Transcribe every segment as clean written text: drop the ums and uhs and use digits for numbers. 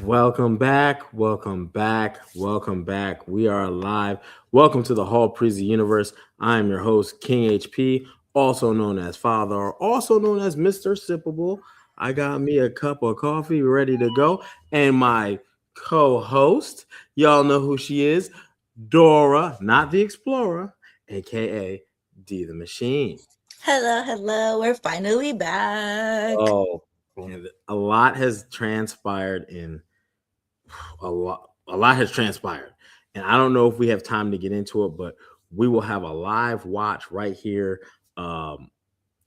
Welcome back. Welcome back. Welcome back. We are live. Welcome to the Hallpreezy Universe. I am your host, King HP, also known as Father, or also known as Mr. Sippable. I got me a cup of coffee ready to go. And my co-host, y'all know who she is, Dora, not the Explorer, aka D the Machine. Hello. We're finally back. Oh, man, a lot has transpired in a lot has transpired, and I don't know if we have time to get into it, but we will have a live watch um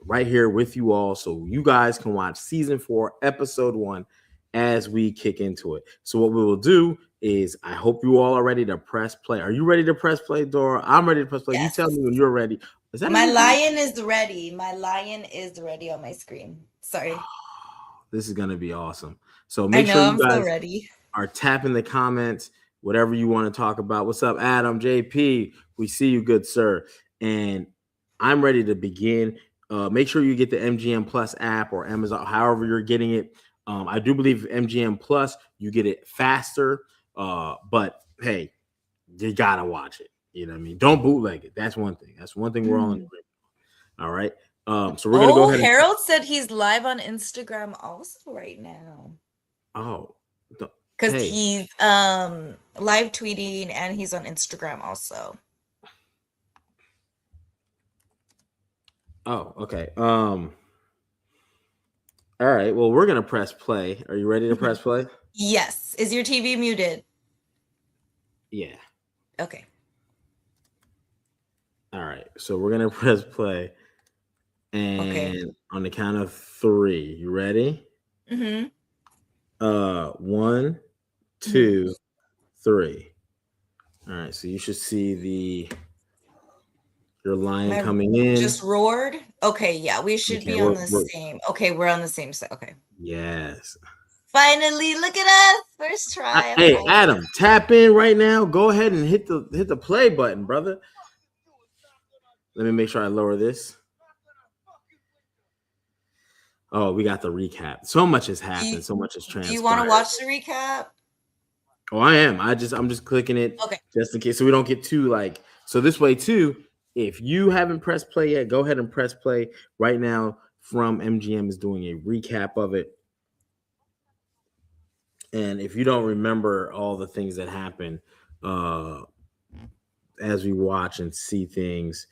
right here with you all, so you guys can watch season 4 episode 1 as we kick into it. So what we will do is, I hope you all are ready to press play. Are you ready to press play, Dora? I'm ready to press play. You Yes. tell me when you're ready. Is that My lion is ready. My lion is ready on my screen. Sorry. This is going to be awesome. So I make sure know, you I'm so guys ready. are tapping the comments, whatever you want to talk about. What's up, Adam, JP? We see you, good sir. And I'm ready to begin. Make sure you get the MGM Plus app or Amazon, however you're getting it. I do believe MGM Plus, you get it faster. But hey, you gotta watch it. You know what I mean? Don't bootleg it. That's one thing. That's one thing we're all in agreement. All right. So we're gonna go ahead. Harold said he's live on Instagram also right now. Because he's live tweeting and he's on Instagram also. Oh, okay. All right. Well, we're gonna press play. Are you ready to press play? Yes. Is your TV muted? Yeah. Okay. All right. So we're gonna press play, and on the count of 3, you ready? Mm-hmm. 1, 2, 3. All right. So you should see your lion coming in. Just roared. Okay. Yeah, we should be on the same. Okay, we're on the same side. Okay. Yes. Finally, look at us. First try. Hey, Adam, tap in right now. Go ahead and hit the play button, brother. Let me make sure I lower this. Oh, we got the recap. So much has happened. So much has transpired. Do you want to watch the recap? Oh, I am. I'm just clicking it just in case, so we don't get too so this way too. If you haven't pressed play yet, go ahead and press play right now. From MGM is doing a recap of it. And if you don't remember all the things that happen as we watch and see things,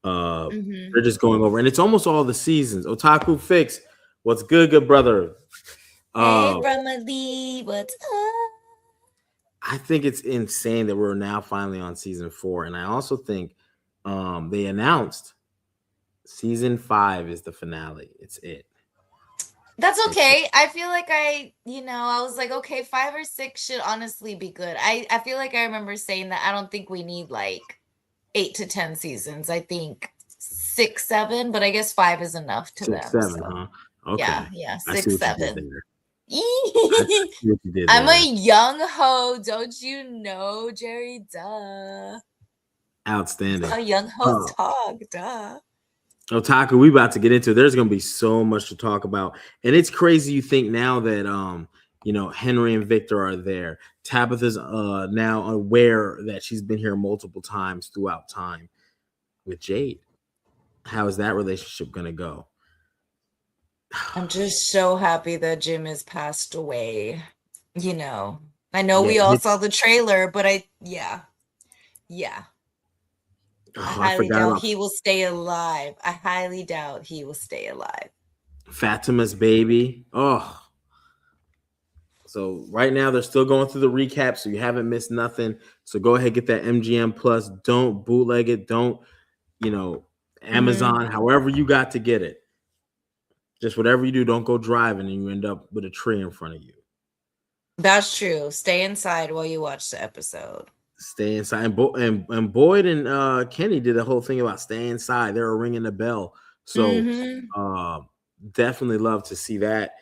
they're just going over, and it's almost all the seasons. Otaku Fix, what's good brother? Hey, Brahmadi, what's up? I think it's insane that we're now finally on season 4, and I also think they announced season 5 is the finale. It's it. That's okay. I feel like I was like, okay, 5 or 6 should honestly be good. I feel like I remember saying that I don't think we need like 8 to 10 seasons. I think 6, 7, but I guess 5 is enough to 6, them. 7, huh? Okay. Yeah, 6, 7. I'm a young ho, don't you know, Jerry? Duh. Outstanding. A young ho talk, duh. Otaku, we about to get into it. There's gonna be so much to talk about, and it's crazy. You think now that Henry and Victor are there. Tabitha's now aware that she's been here multiple times throughout time with Jade. How is that relationship gonna go? I'm just so happy that Jim has passed away. I know we all saw the trailer, but I highly doubt he will stay alive. I highly doubt he will stay alive. Fatimah's baby. Oh. So right now they're still going through the recap, so you haven't missed nothing. So go ahead, get that MGM Plus. Don't bootleg it. Don't, Amazon, however you got to get it. Just whatever you do, don't go driving and you end up with a tree in front of you. That's true. Stay inside while you watch the episode. Stay inside. And Boyd and Kenny did a whole thing about staying inside. They were ringing the bell. So definitely love to see that.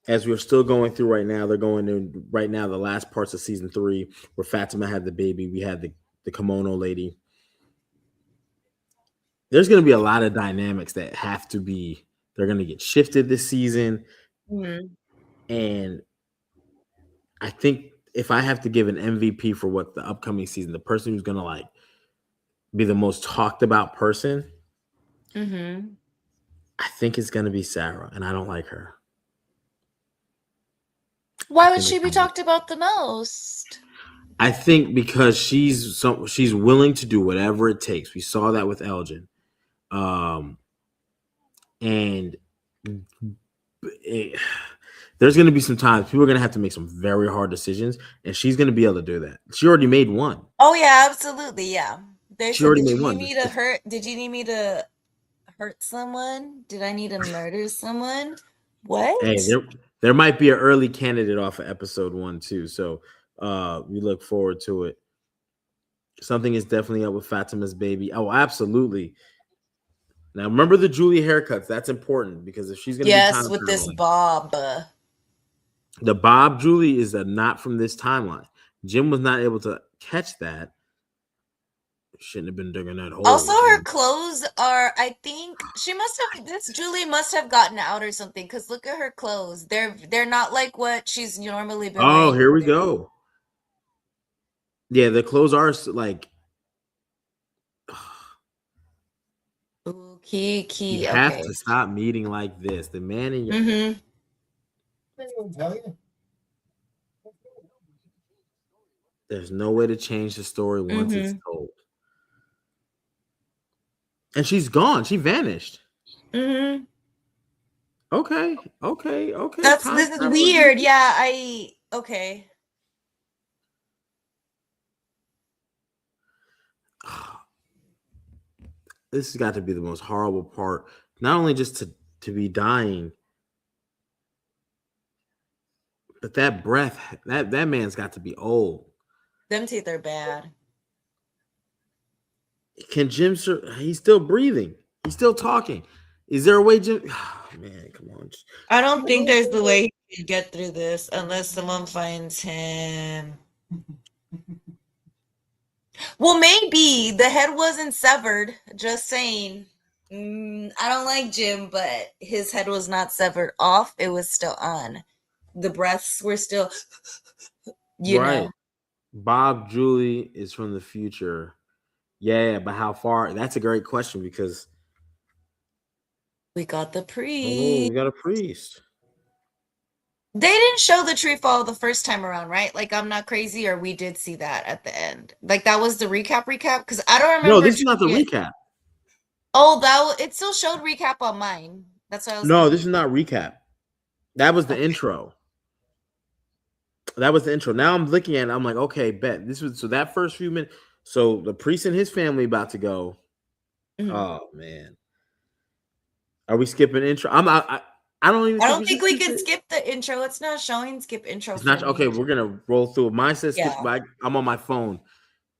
As we're still going through right now, they're going in right now the last parts of season 3 where Fatimah had the baby. We had the kimono lady. There's going to be a lot of dynamics that have to be, they're going to get shifted this season. And I think if I have to give an MVP for what the upcoming season, the person who's gonna like be the most talked about person, Mm-hmm. I think it's gonna be Sarah, and I don't like her. I Why would think she it's be gonna be. talked about the most? I think because she's willing to do whatever it takes. We saw that with Elgin, and it, there's going to be some times people are going to have to make some very hard decisions, and she's going to be able to do that. She already made one. Oh yeah, absolutely. Yeah. They She said, already did made you need one. me to hurt? Did you need me to hurt someone? Did I need to murder someone? Hey, What? there might be an early candidate off of episode 1 too, so we look forward to it. Something is definitely up with Fatima's baby. Oh, absolutely. Now remember the Julie haircuts. That's important because if she's going to be Yes, time with this traveling, Bob. the Bob Julie is a not from this timeline. Jim was not able to catch that. Shouldn't have been digging that Also, hole, her Jim. clothes are, I think she must have, this Julie must have gotten out or something, because look at her clothes. They're not like what she's normally been Oh, wearing here we either. go. Yeah, the clothes are like Ooh, you have okay. to stop meeting like this. The man in your Mm-hmm. there's no way to change the story once it's Mm-hmm. told. And she's gone. She vanished. Mm-hmm. Okay. That's, Time this is travel weird. again. Yeah, okay. This has got to be the most horrible part. Not only just to be dying, but that breath, that man's got to be old. Them teeth are bad. Can Jim? He's still breathing. He's still talking. Is there a way, Jim? Oh, man, come on. I don't think there's the way he can get through this unless someone finds him. Well, maybe the head wasn't severed. Just saying. I don't like Jim, but his head was not severed off. It was still on. The breaths were still, you Right. know. Bob Julie is from the future. Yeah, but how far? That's a great question because We got the oh, priest. we got a priest. They didn't show the tree fall the first time around, right? Like, I'm not crazy, or we did see that at the end. Like, that was the recap, because I don't No, remember this is not the Juliet. recap. Oh, it still showed recap on mine. That's what I was No, this confused. is not recap. That was the Okay. intro. That was the intro. Now I'm looking at it, I'm like, okay, bet. This was so that first few minutes. So the priest and his family about to go. Mhm. Oh man. Are we skipping intro? I don't even I think don't we think should we skip can it. skip the intro. It's not showing skip intro It's for not okay. me. We're gonna roll through it. Mine says skip, Yeah. but I'm on my phone.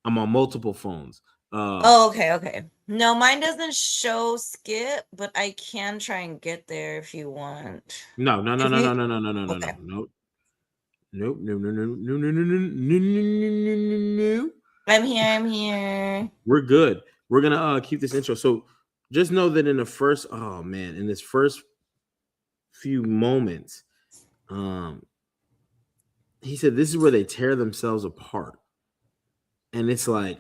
I'm on multiple phones. Oh, okay. No, mine doesn't show skip, but I can try and get there if you want. No, no, no, If no, you no, no, no, no, no, no, Okay. no, no. Nope, no, no, no, no, no, no, no, no, no, no. I'm here. We're good. We're gonna keep this intro. So just know that in the first, oh man, in this first few moments, um, he said this is where they tear themselves apart, and it's like,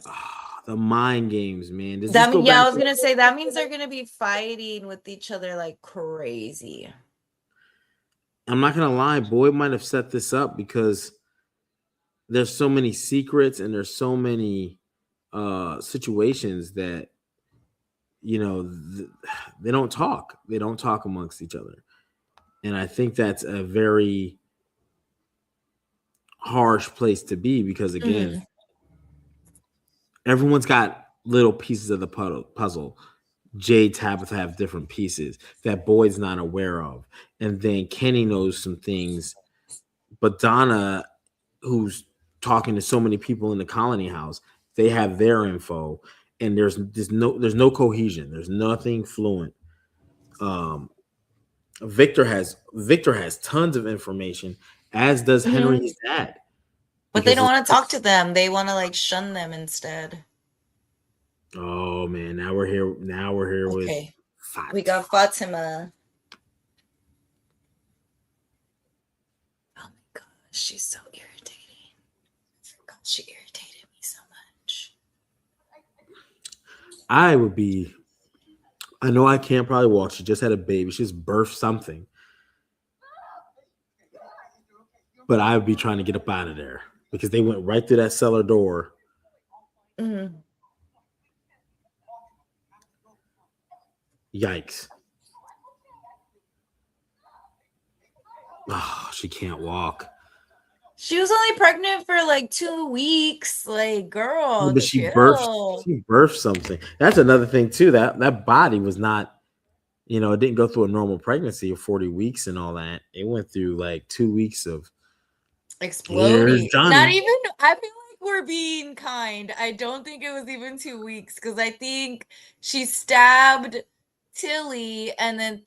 the mind games, man. Does this go back I was to? gonna say that means they're gonna be fighting with each other like crazy. I'm not gonna lie, Boyd might have set this up because there's so many secrets and there's so many situations that they don't talk. They don't talk amongst each other, and I think that's a very harsh place to be because again, Mhm. everyone's got little pieces of the puzzle. Jade, Tabitha have different pieces that Boyd's not aware of, and then Kenny knows some things, but Donna, who's talking to so many people in the colony house, they have their info, and there's no cohesion. There's nothing fluent. Um, Victor has tons of information, as does Mhm. Henry's dad, But they because don't want to talk to them. They want to like shun them instead. oh man, now we're here. Now we're here with Okay. We Fatima. got Fatima. She's so irritating. God, she irritated me so much. I would be. I know I can't probably walk. She just had a baby. She just birthed something. But I would be trying to get up out of there because they went right through that cellar door. Mm-hmm. Yikes. Oh, she can't walk. She was only pregnant for like 2 weeks. Like, girl, But she birthed something. That's another thing too. That body was not, it didn't go through a normal pregnancy of 40 weeks and all that. It went through like 2 weeks of exploding. Not Johnny. even, I feel like we're being kind. I don't think it was even 2 weeks because I think she stabbed Tilly and then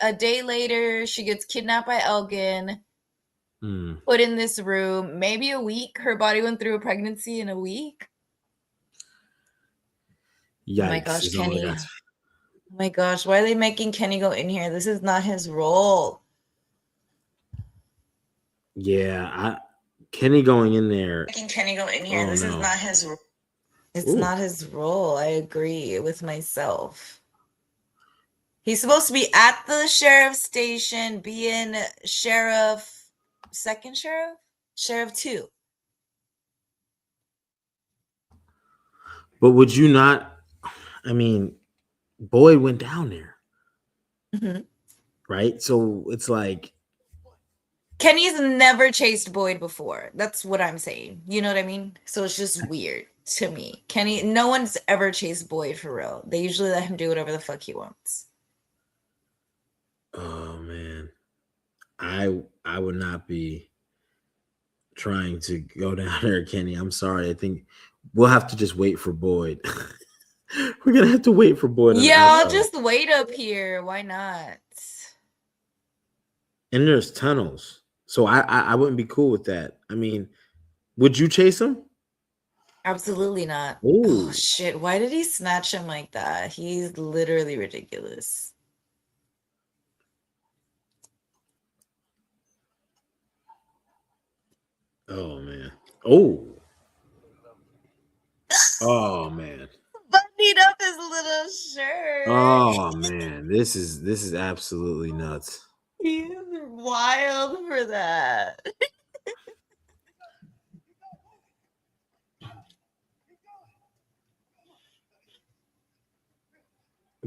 a day later, she gets kidnapped by Elgin, put in this room. Maybe a week. Her body went through a pregnancy in a week. Yikes. Oh my gosh, Kenny. Oh my gosh, why are they making Kenny go in here? This is not his role. Yeah, Kenny going in there. Making Kenny go in here. This is not his role. It's not his role. I agree with myself. He's supposed to be at the sheriff's station, being second sheriff? Sheriff 2. But would you not? I mean, Boyd went down there. Mm-hmm. Right? So it's like Kenny's never chased Boyd before. That's what I'm saying. You know what I mean? So it's just weird to me. Kenny, no one's ever chased Boyd for real. They usually let him do whatever the fuck he wants. Oh man. I would not be trying to go down there, Kenny. I'm sorry. I think we'll have to just wait for Boyd. We're gonna have to wait for Boyd. Yeah, I'll just wait up here. Why not? And there's tunnels. So I wouldn't be cool with that. I mean, would you chase him? Absolutely not. Ooh. Oh shit, why did he snatch him like that? He's literally ridiculous. Oh man. Oh man. Buttoning up his little shirt. Oh man, this is absolutely nuts. He's wild for that.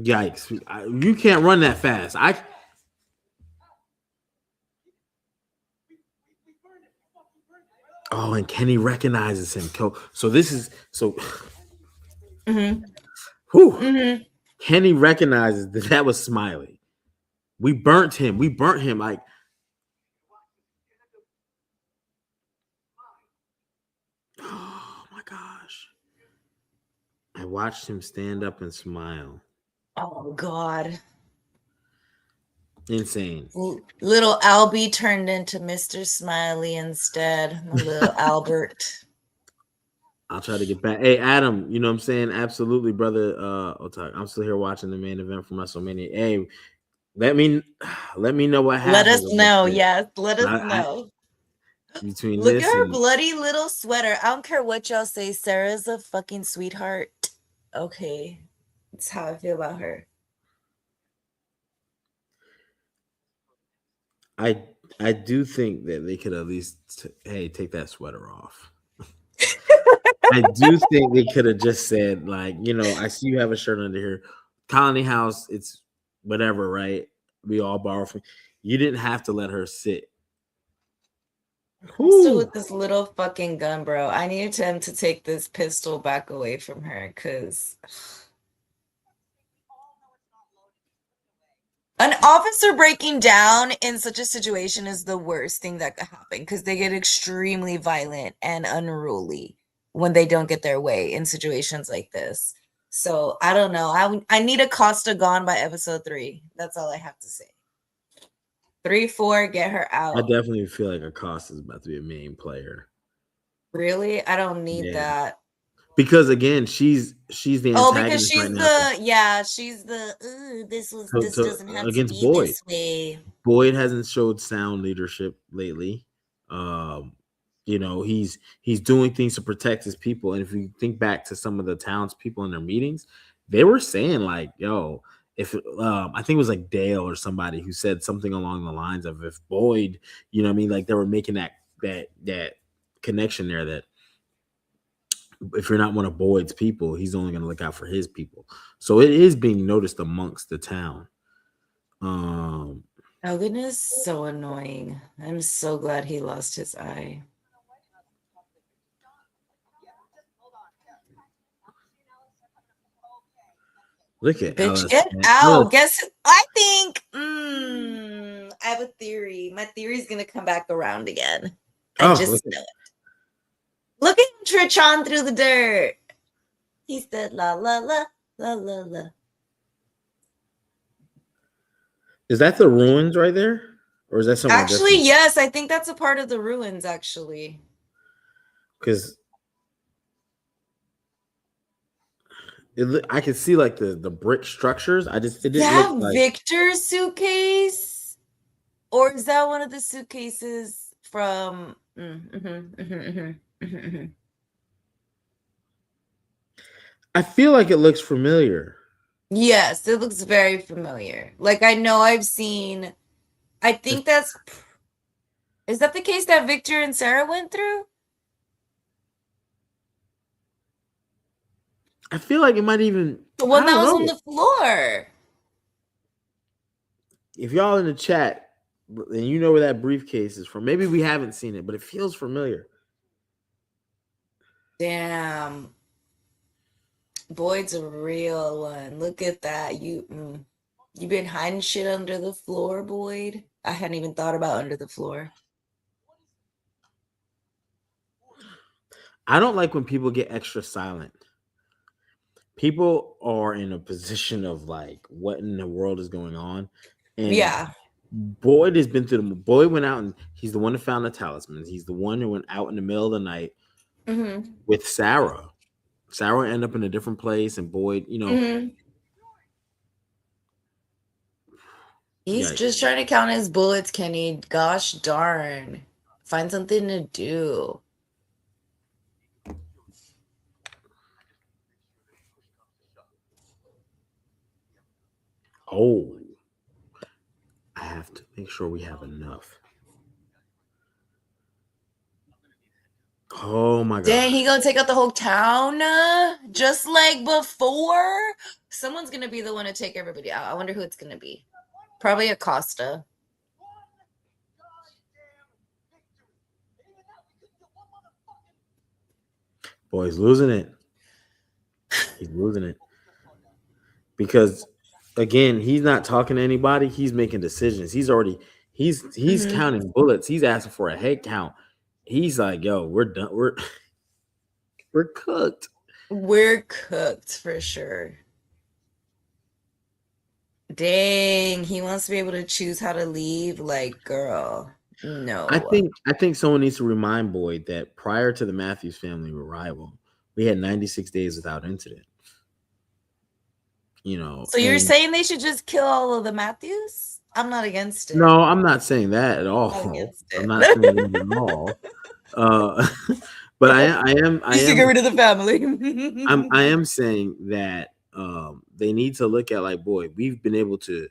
Yikes. You can't run that fast. Oh, and Kenny recognizes him. So this is Mm-hmm. Whew. Mm-hmm. Kenny recognizes that was Smiley. We burnt him. Like, oh my gosh. I watched him stand up and smile. Oh God. Insane. Little Albie turned into Mr. Smiley instead. Little Albert. I'll try to get back. Hey, Adam, you know what I'm saying? Absolutely, brother. I'm still here watching the main event from WrestleMania. Hey, let me know what happened. Let us know. Yes, let us know. Between Look at her bloody little sweater. I don't care what y'all say. Sarah's a fucking sweetheart. Okay. That's how I feel about her. I do think that they could at least take that sweater off. I do think they could have just said, like, I see you have a shirt under here. Colony House, it's whatever, right? We all borrow from you. Didn't have to let her sit. Also with this little fucking gun, bro. I needed him to take this pistol back away from her because an officer breaking down in such a situation is the worst thing that could happen because they get extremely violent and unruly when they don't get their way in situations like this. So I don't know. I need Acosta gone by episode 3. That's all I have to say. 3, 4, get her out. I definitely feel like Acosta is about to be a main player. Really? I don't need that. Because again, she's the antagonist because she's right now. She's the this doesn't have against to be Boyd. this way. Boyd hasn't showed sound leadership lately. Um, he's doing things to protect his people. And if you think back to some of the townspeople in their meetings, they were saying like, "Yo, if I think it was like Dale or somebody who said something along the lines of if Boyd, I mean, like they were making that connection there that if you're not one of Boyd's people, he's only going to look out for his people. So it is being noticed amongst the town. Oh goodness, so annoying. I'm so glad he lost his eye. Look at Bitch, Alice. get Man. out. Guess I think I have a theory. My theory is gonna come back around again. I just know it. Look at him trudge on through the dirt. He said la la la la la la. Is that the ruins right there? Or is that somewhere actually different? Yes, I think that's a part of the ruins actually, Because I can see like the brick structures. It didn't look like Victor's suitcase, or is that one of the suitcases from I feel like it looks familiar. Yes, it looks very familiar. Like I know I've seen. I think is that the case that Victor and Sarah went through? I feel like it might even The one I that don't was know. on the floor. If y'all in the chat and you know where that briefcase is from, maybe we haven't seen it, but it feels familiar. Damn. Boyd's a real one. Look at that. You been hiding shit under the floor, Boyd? I hadn't even thought about under the floor. I don't like when people get extra silent. People are in a position of like, what in the world is going on? And yeah, Boyd has been through the. Boyd went out and he's the one who found the talismans. He's the one who went out in the middle of the night with Sarah. Sarah ended up in a different place, and Boyd, he's just trying to count his bullets, Kenny. Gosh darn. Find something to do. Oh, I have to make sure we have enough. Oh my god. Dang, he gonna take out the whole town just like before? Someone's gonna be the one to take everybody out. I wonder who it's gonna be. Probably Acosta. Boy, he's losing it. He's losing it. Because again, he's not talking to anybody, he's making decisions. He's counting bullets, he's asking for a head count. He's like, yo, we're done. We're cooked. We're cooked for sure. Dang, he wants to be able to choose how to leave. Like, girl, no. I think someone needs to remind Boyd that prior to the Matthews family arrival, we had 96 days without incident. So you're saying they should just kill all of the Matthews? I'm not against it. No, I'm not saying that at all. I'm not saying that at all. But I am. get rid of the family. I am saying that they need to look at like, boy, we've been able to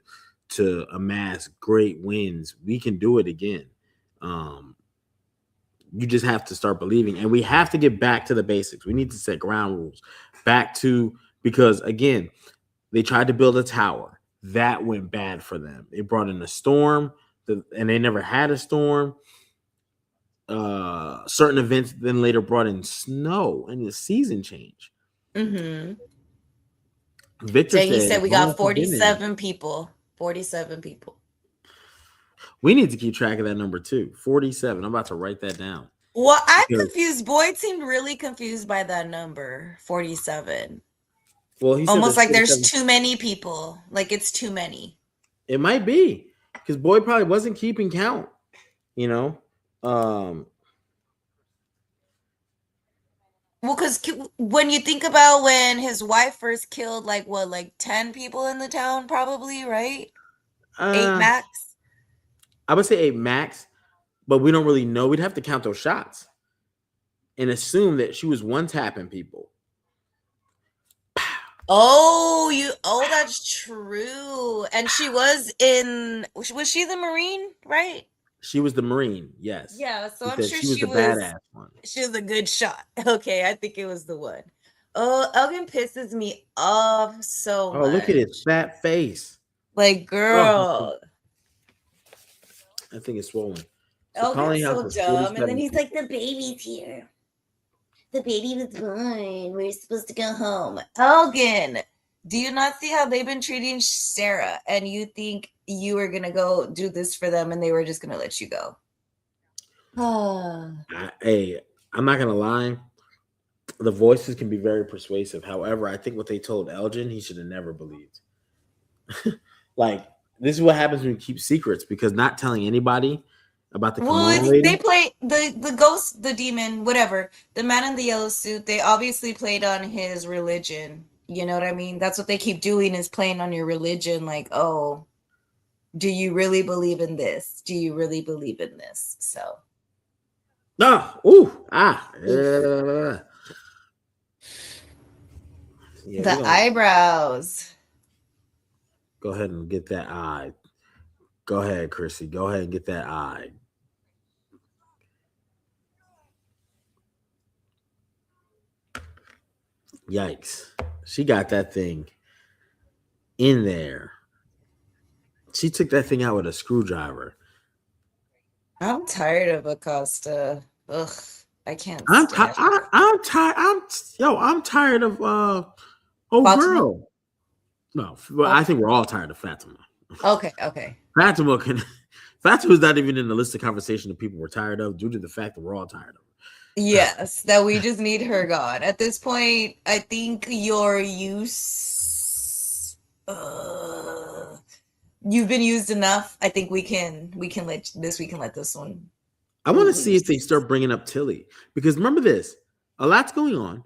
amass great wins. We can do it again. You just have to start believing, and we have to get back to the basics. We need to set ground rules because again, they tried to build a tower that went bad for them. It brought in a storm, and they never had a storm. Certain events then later brought in snow and the season change. Victor said we got 47 people. 47 people. We need to keep track of that number too. 47. I'm about to write that down. Well, I'm confused. Boyd seemed really confused by that number, 47. Well, he almost like there's too many people. Like it's too many. It might be because Boyd probably wasn't keeping count. Well, because when you think about when his wife first killed, like 10 people in the town, probably, right? 8 max. I would say 8 max. but we don't really know. We'd have to count those shots and assume that she was one tapping people. Oh, that's true. And she was she the Marine, right? She was the Marine, yes, Yeah, so I'm because sure she was the badass one. she was a good shot. Okay, I think it was the one. Oh, Elgin pisses me off so Oh, look at his much. fat face. Like, Oh, girl, I think it's swollen. So Elgin's Colleen House so was dumb. And then 47 he's like, people. the baby's here. The baby was born. We're supposed to go home. Elgin, do you not see how they've been treating Sarah? And you think you were going to go do this for them and they were just going to let you go? Hey, I'm not gonna lie. The voices can be very persuasive. However, I think what they told Elgin, he should have never believed. Like, this is what happens when you keep secrets, because not telling anybody about the Well, kimono they lady. play the ghost, the demon, whatever. The man in the yellow suit. They obviously played on his religion. You know what I mean? That's what they keep doing is playing on your religion. Like, oh, do you really believe in this? Do you really believe in this? So, No, ooh, oof. yeah, we're The gonna eyebrows. go ahead and get that eye. Go ahead, Chrissy. Go ahead and get that eye. Yikes. She got that thing in there. She took that thing out with a screwdriver. I'm tired of Acosta. Ugh, I can't I'm stand tired. I'm tired. I'm tired of old Fatima. girl. No, well, I Oh, think we're all tired of Fatima. okay, okay. Fatima can Fatima's not even in the list of conversation that people were tired of due to the fact that we're all tired of her. Yes, that we just need her gone. At this point, I think your use you've been used enough. I think we can let this one I want to see if they loose. start bringing up Tilly, because remember this, a lot's going on,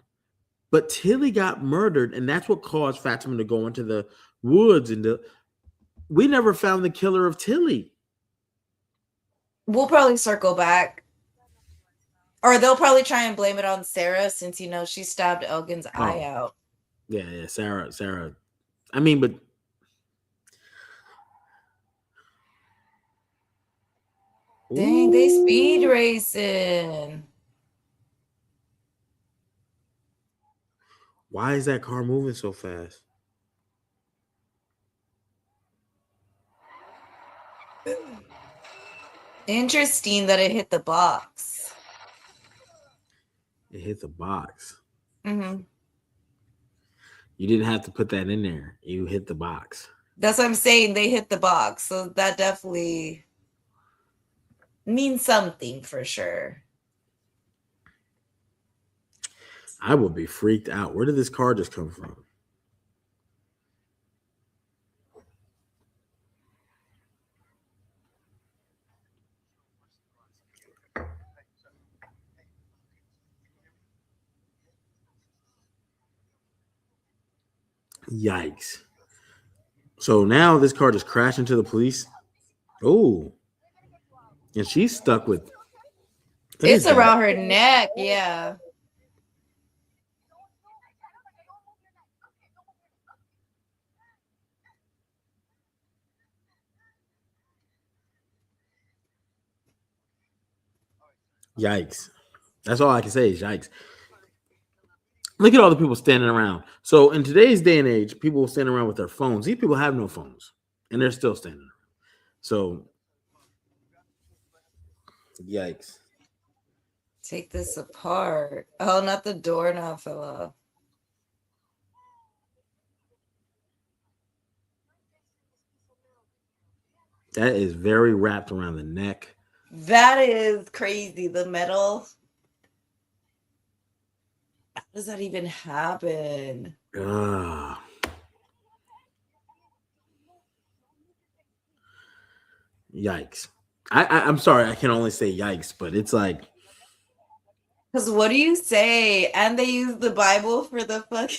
but Tilly got murdered, and that's what caused Fatima to go into the woods. We never found the killer of Tilly. We'll probably circle back. Or they'll probably try and blame it on Sarah since she stabbed Elgin's eye Oh, out. yeah, Sarah. I mean, but Dang, they speed ooh, racing. why is that car moving so fast? Interesting that it hit the box. It hit the box. Mm-hmm. You didn't have to put that in there. You hit the box. That's what I'm saying. They hit the box. So that definitely means something for sure. I would be freaked out. Where did this car just come from? Yikes. So now this car just crashed into the police. Oh, and she's stuck with what It's is that? around her neck. Yeah. Yikes. That's all I can say is yikes. Look at all the people standing around. So in today's day and age, people standing around with their phones. These people have no phones, and they're still standing around. So yikes. Take this apart. Oh, not the doorknob fell off. That is very wrapped around the neck. That is crazy. The metal. How does that even happen? Ah. Yikes. I'm sorry, I can only say yikes, but it's like, Because what do you say? And they use the Bible for the fuck.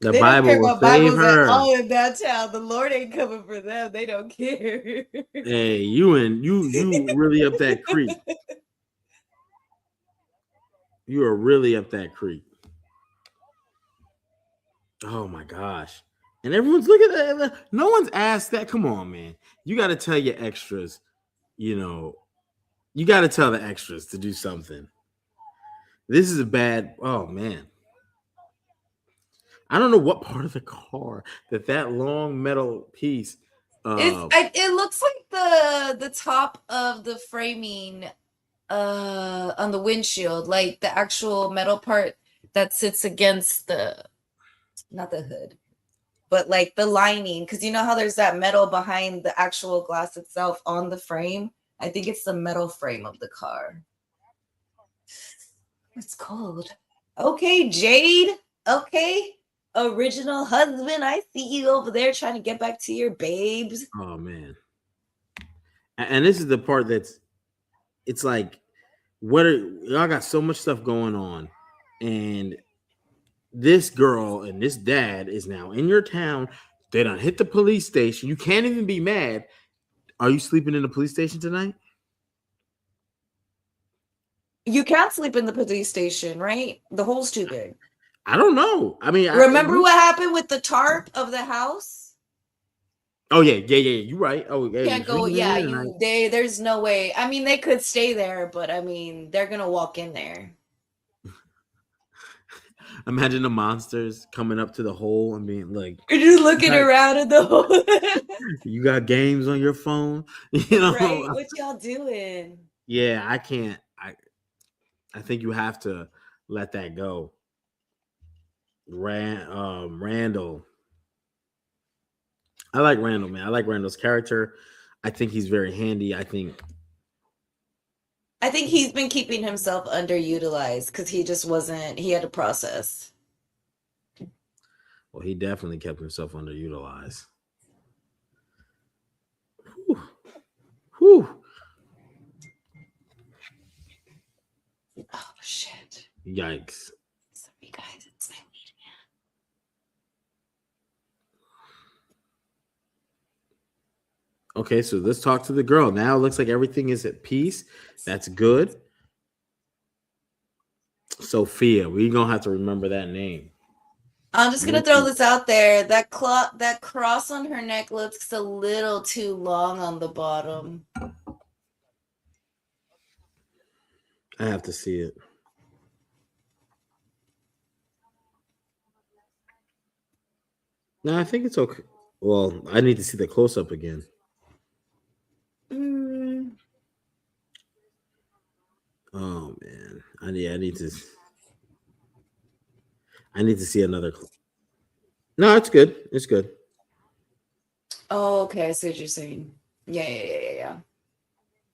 The They don't Bible care will about save Bibles at her. all in that town. The Lord ain't coming for them. They don't care. Hey, you really up that creek. You are really up that creek. Oh my gosh. And everyone's looking at that. No one's asked that. Come on, man. You got to tell your extras, you know, you got to tell the extras to do something. This is a bad, oh man. I don't know what part of the car that long metal piece. It looks like the top of the framing on the windshield, like the actual metal part that sits against the, not the hood, but like the lining, because you know how there's that metal behind the actual glass itself on the frame. I think it's the metal frame of the car. It's cold. Okay, Jade. Okay, original husband. I see you over there trying to get back to your babes. Oh man. And this is the part that's, it's like, what are y'all got so much stuff going on, and this girl and this dad is now in your town. They done hit the police station. You can't even be mad. Are you sleeping in the police station tonight? You can't sleep in the police station, right? The hole's too big. I don't know. I mean, remember what happened with the tarp of the house? Oh yeah. You're right. Oh yeah. Can't go. Yeah, there's no way. I mean, they could stay there, but I mean, they're gonna walk in there. Imagine the monsters coming up to the hole and being like, you're just looking around at the hole. You got games on your phone, you know? Right? What y'all doing? Yeah, I can't. I think you have to let that go. Randall. I like Randall, man. I like Randall's character. I think he's very handy. I think he's been keeping himself underutilized because he just wasn't, he had to process. Well, he definitely kept himself underutilized. Whew. Oh, shit. Yikes. Sorry, guys. It's my meeting. Okay, so let's talk to the girl. Now it looks like everything is at peace. That's good. Sophia. We're going to have to remember that name. I'm just gonna throw this out there. That cross on her neck looks a little too long on the bottom. I have to see it. No, I think it's okay. Well, I need to see the close up again. Oh man, I need to see another. No, it's good. It's good. Oh, okay. I see what you're saying. Yeah.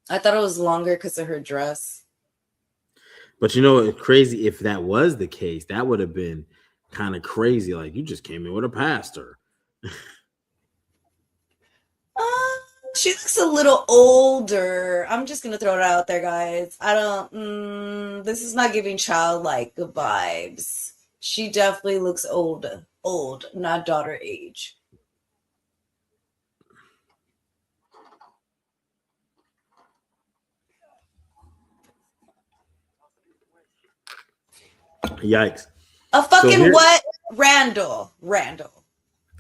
I thought it was longer because of her dress. But you know, it's crazy. If that was the case, that would have been kind of crazy. Like, you just came in with a pastor. She looks a little older. I'm just gonna throw it out there, guys. I don't. This is not giving childlike vibes. She definitely looks old, not daughter age. Yikes. A fucking what? Randall.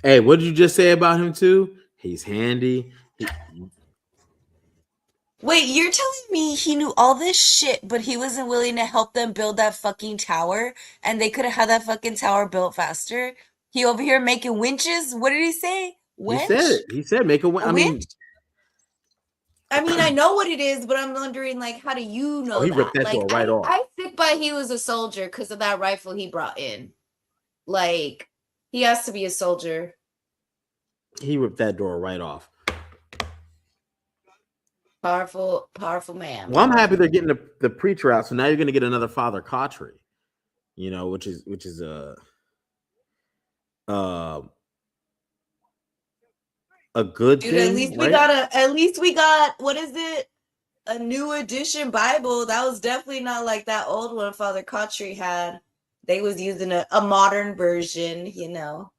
Hey, what did you just say about him too? He's handy. Wait, you're telling me he knew all this shit, but he wasn't willing to help them build that fucking tower, and they could have had that fucking tower built faster? He over here making winches? What did he say? Winch? He said it. He said make a winch. I mean, I know what it is, but I'm wondering, like, how do you know he that? ripped that door right off. I think by he was a soldier because of that rifle he brought in. Like, he has to be a soldier. He ripped that door right off. Powerful man. Well, I'm happy they're getting the preacher out. So now you're going to get another Father Cautry, you know, which is a good Dude, thing. At least we got what is it? A new edition Bible. That was definitely not like that old one Father Cautry had. They was using a modern version, you know.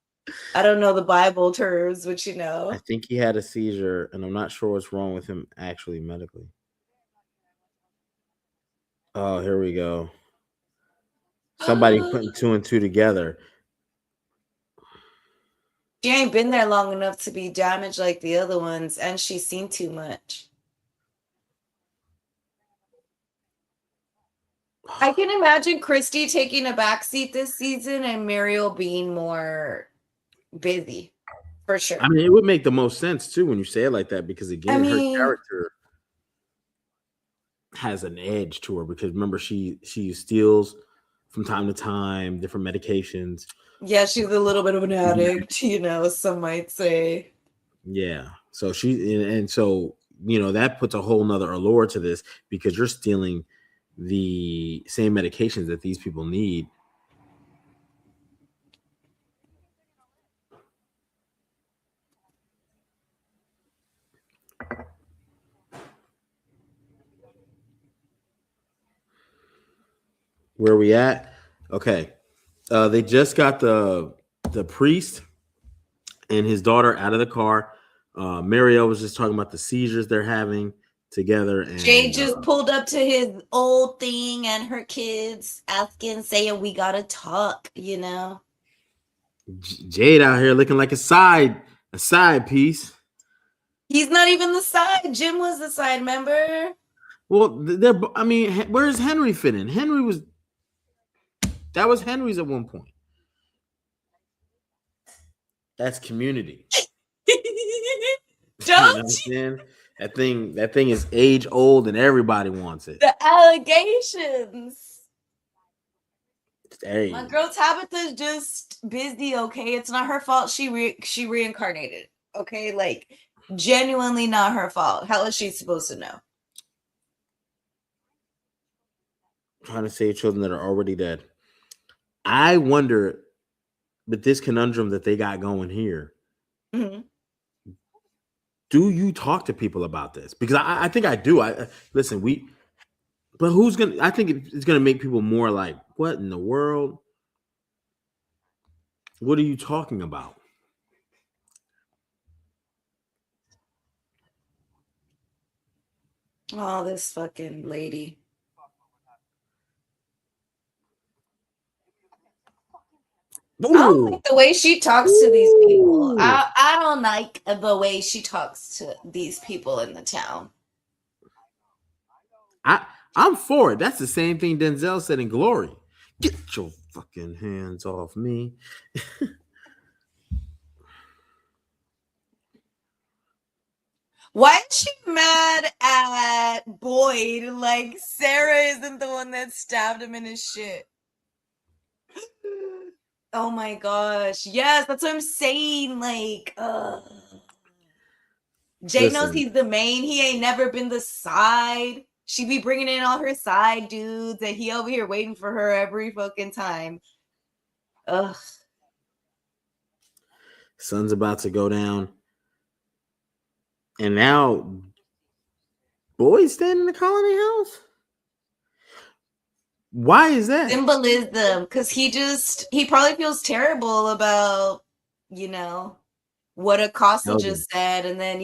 I don't know the Bible terms, but you I know. think he had a seizure, and I'm not sure what's wrong with him actually medically. Oh, here we go. Somebody putting two and two together. She ain't been there long enough to be damaged like the other ones, and she's seen too much. I can imagine Christy taking a backseat this season and Muriel being more busy, for I sure. mean, it would make the most sense too when you say it like that, because I again, her mean, character has an edge to her, because remember she steals from time to time different medications. yeah, she's a little bit of an addict, you know, some might say. Yeah. So and so that puts a whole nother allure to this, because you're stealing the same medications that these people need. Where we at? Okay. They just got the priest and his daughter out of the car. Mariel was just talking about the seizures they're having together, Jay and just pulled up to his old thing and her kids asking, saying, we gotta talk, you know. Jade out here looking like a side piece. He's not even the side. Jim was the side member. Well, I mean, where's Henry fit in? That was Henry's at one point. That's Community. You know what I'm Don't saying? That thing is age old and everybody wants it. the allegations. Hey. My girl Tabitha's just busy, okay? It's not her fault she reincarnated. Okay? Like genuinely not her fault. How is she supposed to know? Trying to save children that are already dead. I wonder, with this conundrum that they got going here, Mm-hmm. do you talk to people about this? Because I think I do. Listen, but who's gonna? I think it's gonna make people more like, what in the world? What are you talking about? Oh, this fucking lady. I don't Ooh, like the way she talks to these people. ooh. I don't like the way she talks to these people in the town. I'm for it. That's the same thing Denzel said in Glory. Get your fucking hands off me. Why is she mad at Boyd? Like Sarah isn't the one that stabbed him in his shit. Oh my gosh. Yes, that's what I'm saying. Like, Jay knows Listen, he's the main. He ain't never been the side. She be bringing in all her side dudes, and he over here waiting for her every fucking time. Ugh. sun's about to go down, and now boys stand in the colony house. Why is that? Symbolism, because he probably feels terrible about, you know, what Acosta Elvin. just said, and then,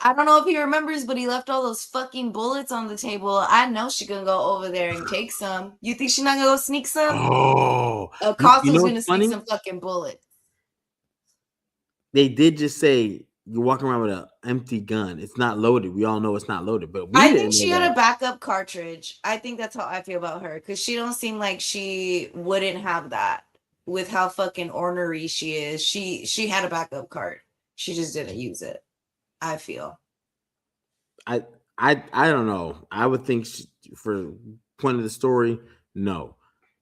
I don't know if he remembers, but he left all those fucking bullets on the table. I know she gonna go over there and take some. You think she's not gonna go sneak some? Oh, you Acosta's know gonna what's sneak funny? some fucking bullets. They did just say you're walking around with an empty gun. It's not loaded. We all know it's not loaded, but we I think didn't she know had that. a backup cartridge. I think that's how I feel about her, because she don't seem like she wouldn't have that with how fucking ornery she is. She had a backup card. She just didn't use it. I feel. I I don't know. I would think for point of the story, no.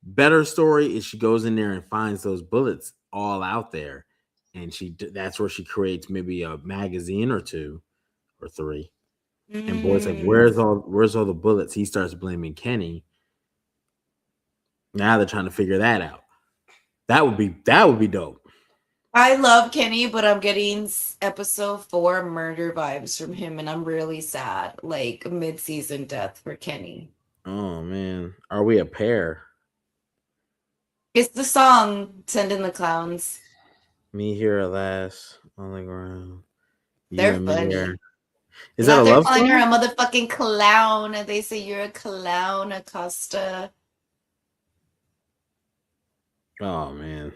Better story is she goes in there and finds those bullets all out there, and that's where she creates maybe a magazine or two or three. And Boyd's like, Mm. "Where's all the bullets?" He starts blaming Kenny. Now they're trying to figure that out. That would be dope. I love Kenny, but I'm getting episode 4 murder vibes from him, and I'm really sad. Like mid-season death for Kenny. Oh man, are we a pair? It's the song "Send in the Clowns." Me here at last on the ground. You They're and me there. funny. Is that Yeah, a they're love calling her a song? motherfucking clown, and they say you're a clown, Acosta. Oh man,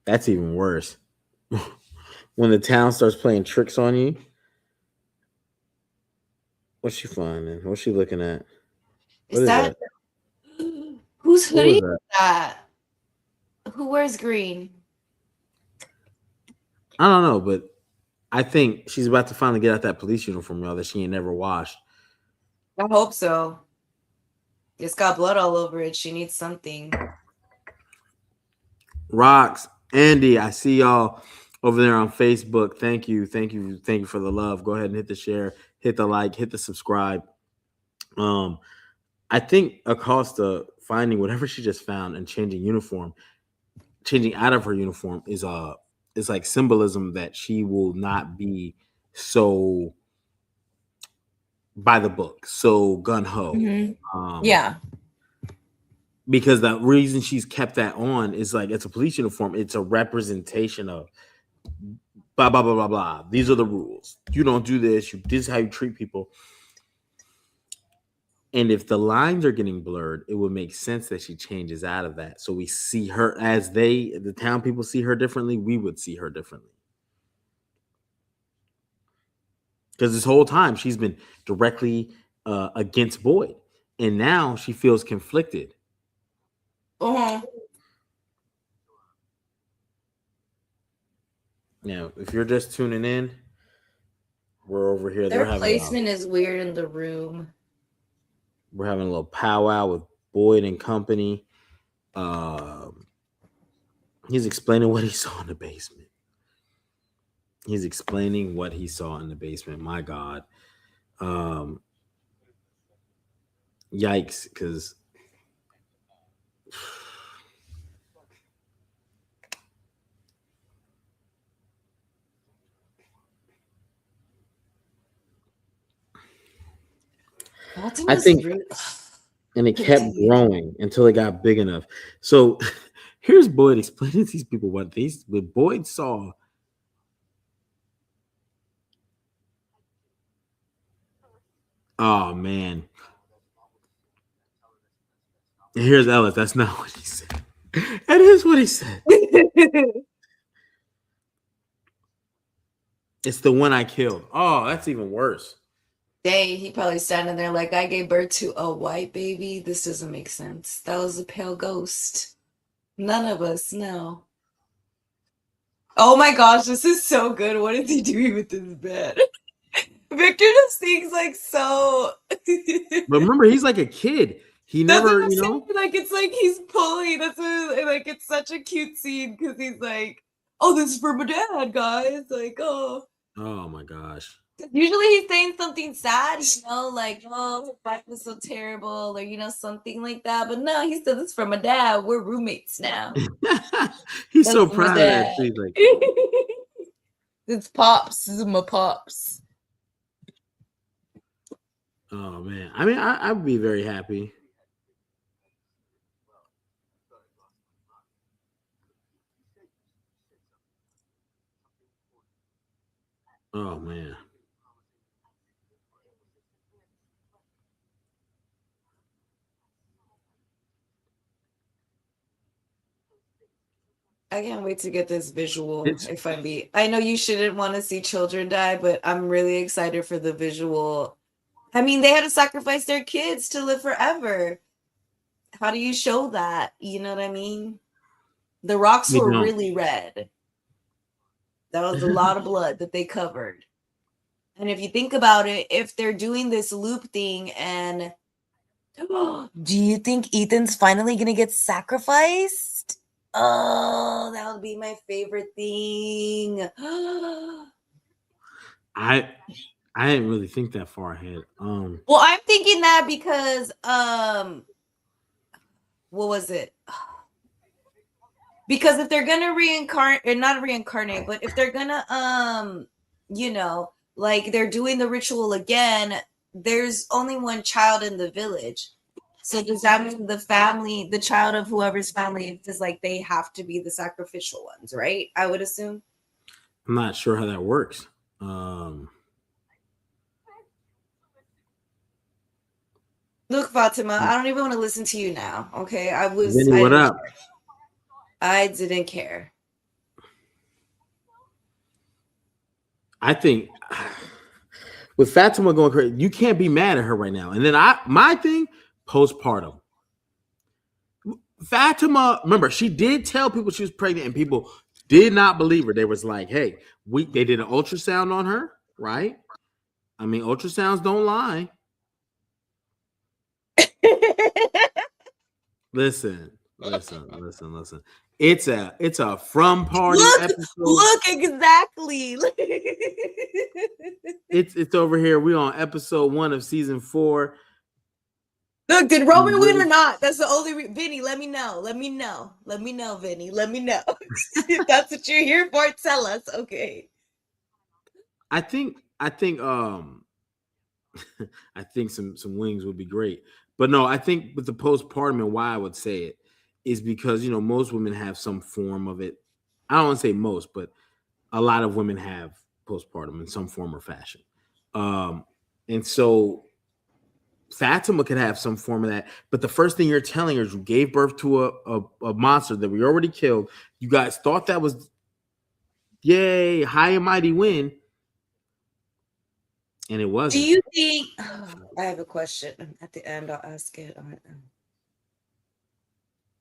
that's even worse. When the town starts playing tricks on you, what's she finding? What's she looking at? What Is is that that? whose What hoodie was is that? that? Who wears green? I don't know, but I think she's about to finally get out that police uniform, y'all, that she ain't never washed. I hope so. It's got blood all over it. She needs something. Rocks, Andy, I see y'all over there on Facebook. Thank you, thank you, thank you for the love. Go ahead and hit the share, hit the like, hit the subscribe. Um, I think Acosta finding whatever she just found and changing out of her uniform is like symbolism that she will not be so by the book, so gun ho. Mhm. Um, Yeah. because the reason she's kept that on is like it's a police uniform. It's a representation of blah blah blah blah blah. These are the rules. You don't do this. This is how you treat people. And if the lines are getting blurred, it would make sense that she changes out of that. So we see her as the town people see her differently. We would see her differently because this whole time she's been directly against Boyd, and now she feels conflicted. Uh-huh. Now, if you're just tuning in, we're over here. Their placement is weird in the room. We're having a little powwow with Boyd and company. Um, he's explaining what he saw in the basement. He's explaining what he saw in the basement. My God. Um, yikes, because I Fatima's think, rude. and it kept Continue. growing until it got big enough. So here's Boyd explaining to these people what Boyd saw. Oh man. And here's Ellis. That's not what he said. That is what he said. It's the one I killed. Oh, that's even worse. Dang, he probably standing there like, I gave birth to a white baby. This doesn't make sense. That was a pale ghost. None of us know. Oh my gosh, this is so good. What is he doing with this bed? Victor just thinks like so. But remember, he's like a kid. He That's what never, I'm saying. Like it's like he's pulling. That's what, like it's such a cute scene because he's like, "Oh, this is for my dad, guys." Like, oh. Oh my gosh. Usually he's saying something sad, like, "Oh, his life was so terrible," or something like that. But no, he said, "This is for my dad. We're roommates now." He's That's so my proud of that dad. too. He's like, It's pops. This is my pops. oh man. I mean, I'd be very happy. Oh man. I can't wait to get this visual. It's I know you shouldn't want to see children die, but I'm really excited for the visual. I mean, they had to sacrifice their kids to live forever. How do you show that? You know what I mean? The rocks we were don't. really red. That was a lot of blood that they covered. And if you think about it, if they're doing this loop thing and do you think Ethan's finally gonna get sacrificed? Oh, that would be my favorite thing. I I didn't really think that far ahead. Well, I'm thinking that because what was it? Because if they're gonna reincarnate or not reincarnate, but if they're gonna like they're doing the ritual again, there's only one child in the village. So does that mean the family, the child of whoever's family, is like they have to be the sacrificial ones, right? I would assume. I'm not sure how that works. Look, Fatima, I don't even want to listen to you now. Okay, Vinny, I what didn't up? care. I didn't care. I think with Fatima going crazy, you can't be mad at her right now. And then my thing, postpartum. Fatima, remember, she did tell people she was pregnant, and people did not believe her. They was like, "Hey, they did an ultrasound on her, right? I mean, ultrasounds don't lie." Listen. It's a from party episode. Look exactly. It's over here. We on episode 1 of season 4. Look, did Roman win or not? That's the only Vinny, let me know. Let me know, Vinny. Let me know. If that's what you're here for, tell us. Okay. I think I think some wings would be great. But no, I think with the postpartum, and why I would say it is because, most women have some form of it. I don't want to say most, but a lot of women have postpartum in some form or fashion. And so Fatima could have some form of that. But the first thing you're telling her is you gave birth to a monster that we already killed. You guys thought that was, yay, high and mighty win. And it wasn't. Do you think, I have a question at the end, I'll ask it.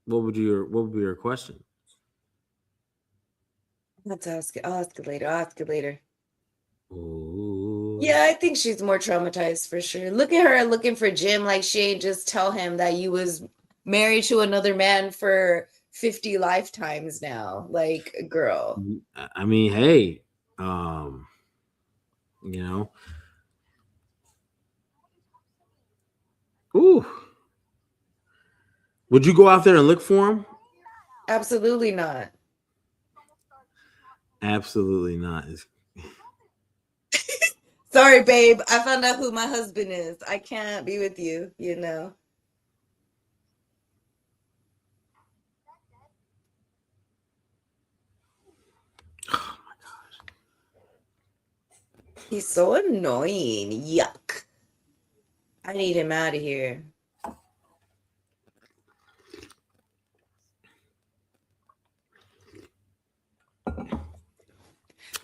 What would be your question? I'll ask it later. Ooh. Yeah, I think she's more traumatized for sure. Look at her looking for Jim like she ain't just tell him that you was married to another man for 50 lifetimes now. Like, girl. I mean, hey, Ooh. Would you go out there and look for him? Absolutely not. Absolutely not. Sorry, babe. I found out who my husband is. I can't be with you, Oh my gosh. He's so annoying. Yuck. I need him out of here.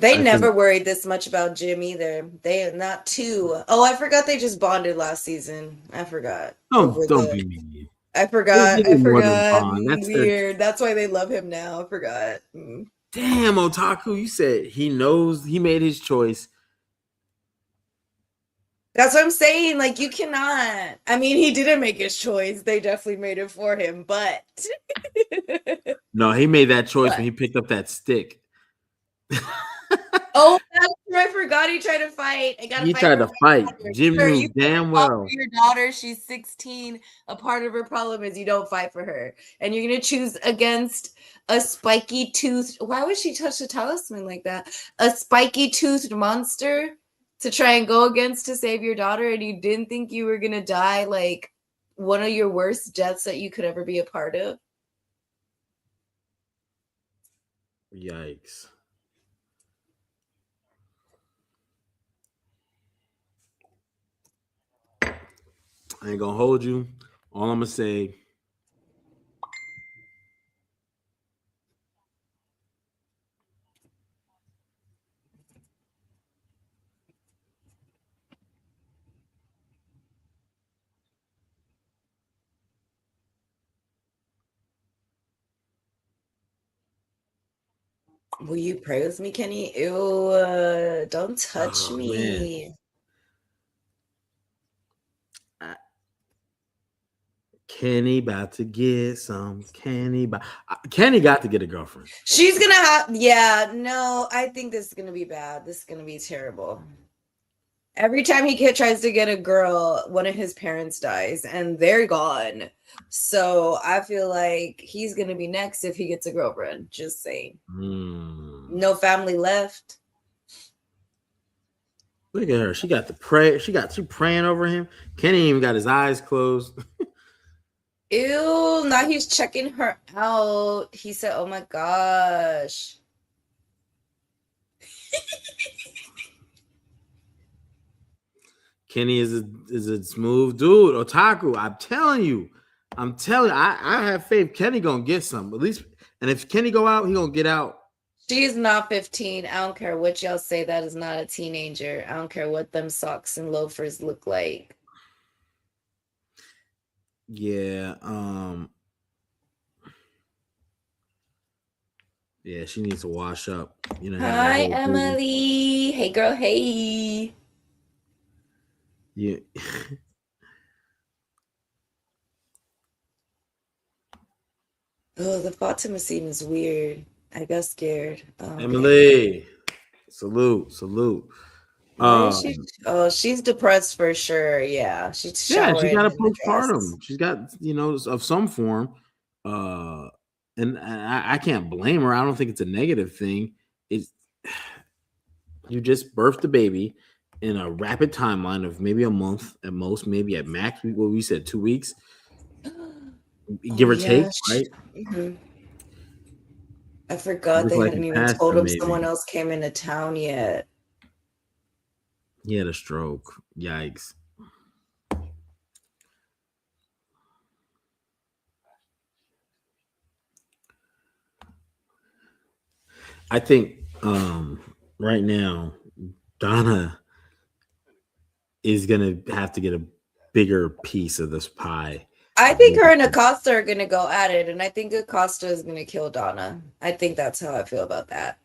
They never worried this much about Jim either. They not too. Oh, I forgot they just bonded last season. I forgot. Don't be mean. I forgot. That's weird. That's why they love him now. I forgot. Damn, Otaku, you said he knows he made his choice. That's what I'm saying. Like, you cannot. I mean, he didn't make his choice. They definitely made it for him, but no, he made that choice when he picked up that stick. Oh, that's true. I forgot he tried to fight. He tried to fight. Jim knew damn well. Your daughter, she's 16. A part of her problem is you don't fight for her. And you're going to choose against a spiky toothed. Why would she touch the talisman like that? A spiky toothed monster to try and go against to save your daughter. And you didn't think you were going to die like one of your worst deaths that you could ever be a part of. Yikes. I ain't gonna hold you. All I'm gonna say, will you pray with me, Kenny? Ew, don't touch me. Man. Kenny about to get some. Kenny got to get a girlfriend. She's gonna have. Yeah, no, I think this is gonna be bad. This is gonna be terrible. Every time he tries to get a girl, one of his parents dies, and they're gone. So I feel like he's gonna be next if he gets a girlfriend. Just saying. No family left. Look at her. She got the pray. She praying over him. Kenny even got his eyes closed. Ew, now he's checking her out. He said, oh my gosh. Kenny is a smooth dude. Otaku, I'm telling you. I have faith Kenny gonna get some. At least, and if Kenny go out, he gonna get out. She's not 15. I don't care what y'all say. That is not a teenager. I don't care what them socks and loafers look like. Yeah, yeah, she needs to wash up. You know. Hi, Emily. Hey, girl. Hey. Yeah. Oh, the Fatimah scene is weird. I got scared. Okay. Emily, salute. Where is she? Oh, she's depressed for sure. Yeah, she's Yeah, showering she got a in the dress. postpartum. She's got, of some form. And I can't blame her. I don't think it's a negative thing. It's you just birthed a baby in a rapid timeline of maybe a month at most, maybe at max. What we said, 2 weeks, give or take, right? Mhm. I forgot Just they like hadn't a even pastor, told him maybe. someone else came into town yet. He had a stroke. Yikes. I think right now Donna is gonna have to get a bigger piece of this pie. I think her and Acosta are gonna go at it, and I think Acosta is gonna kill Donna. I think that's how I feel about that.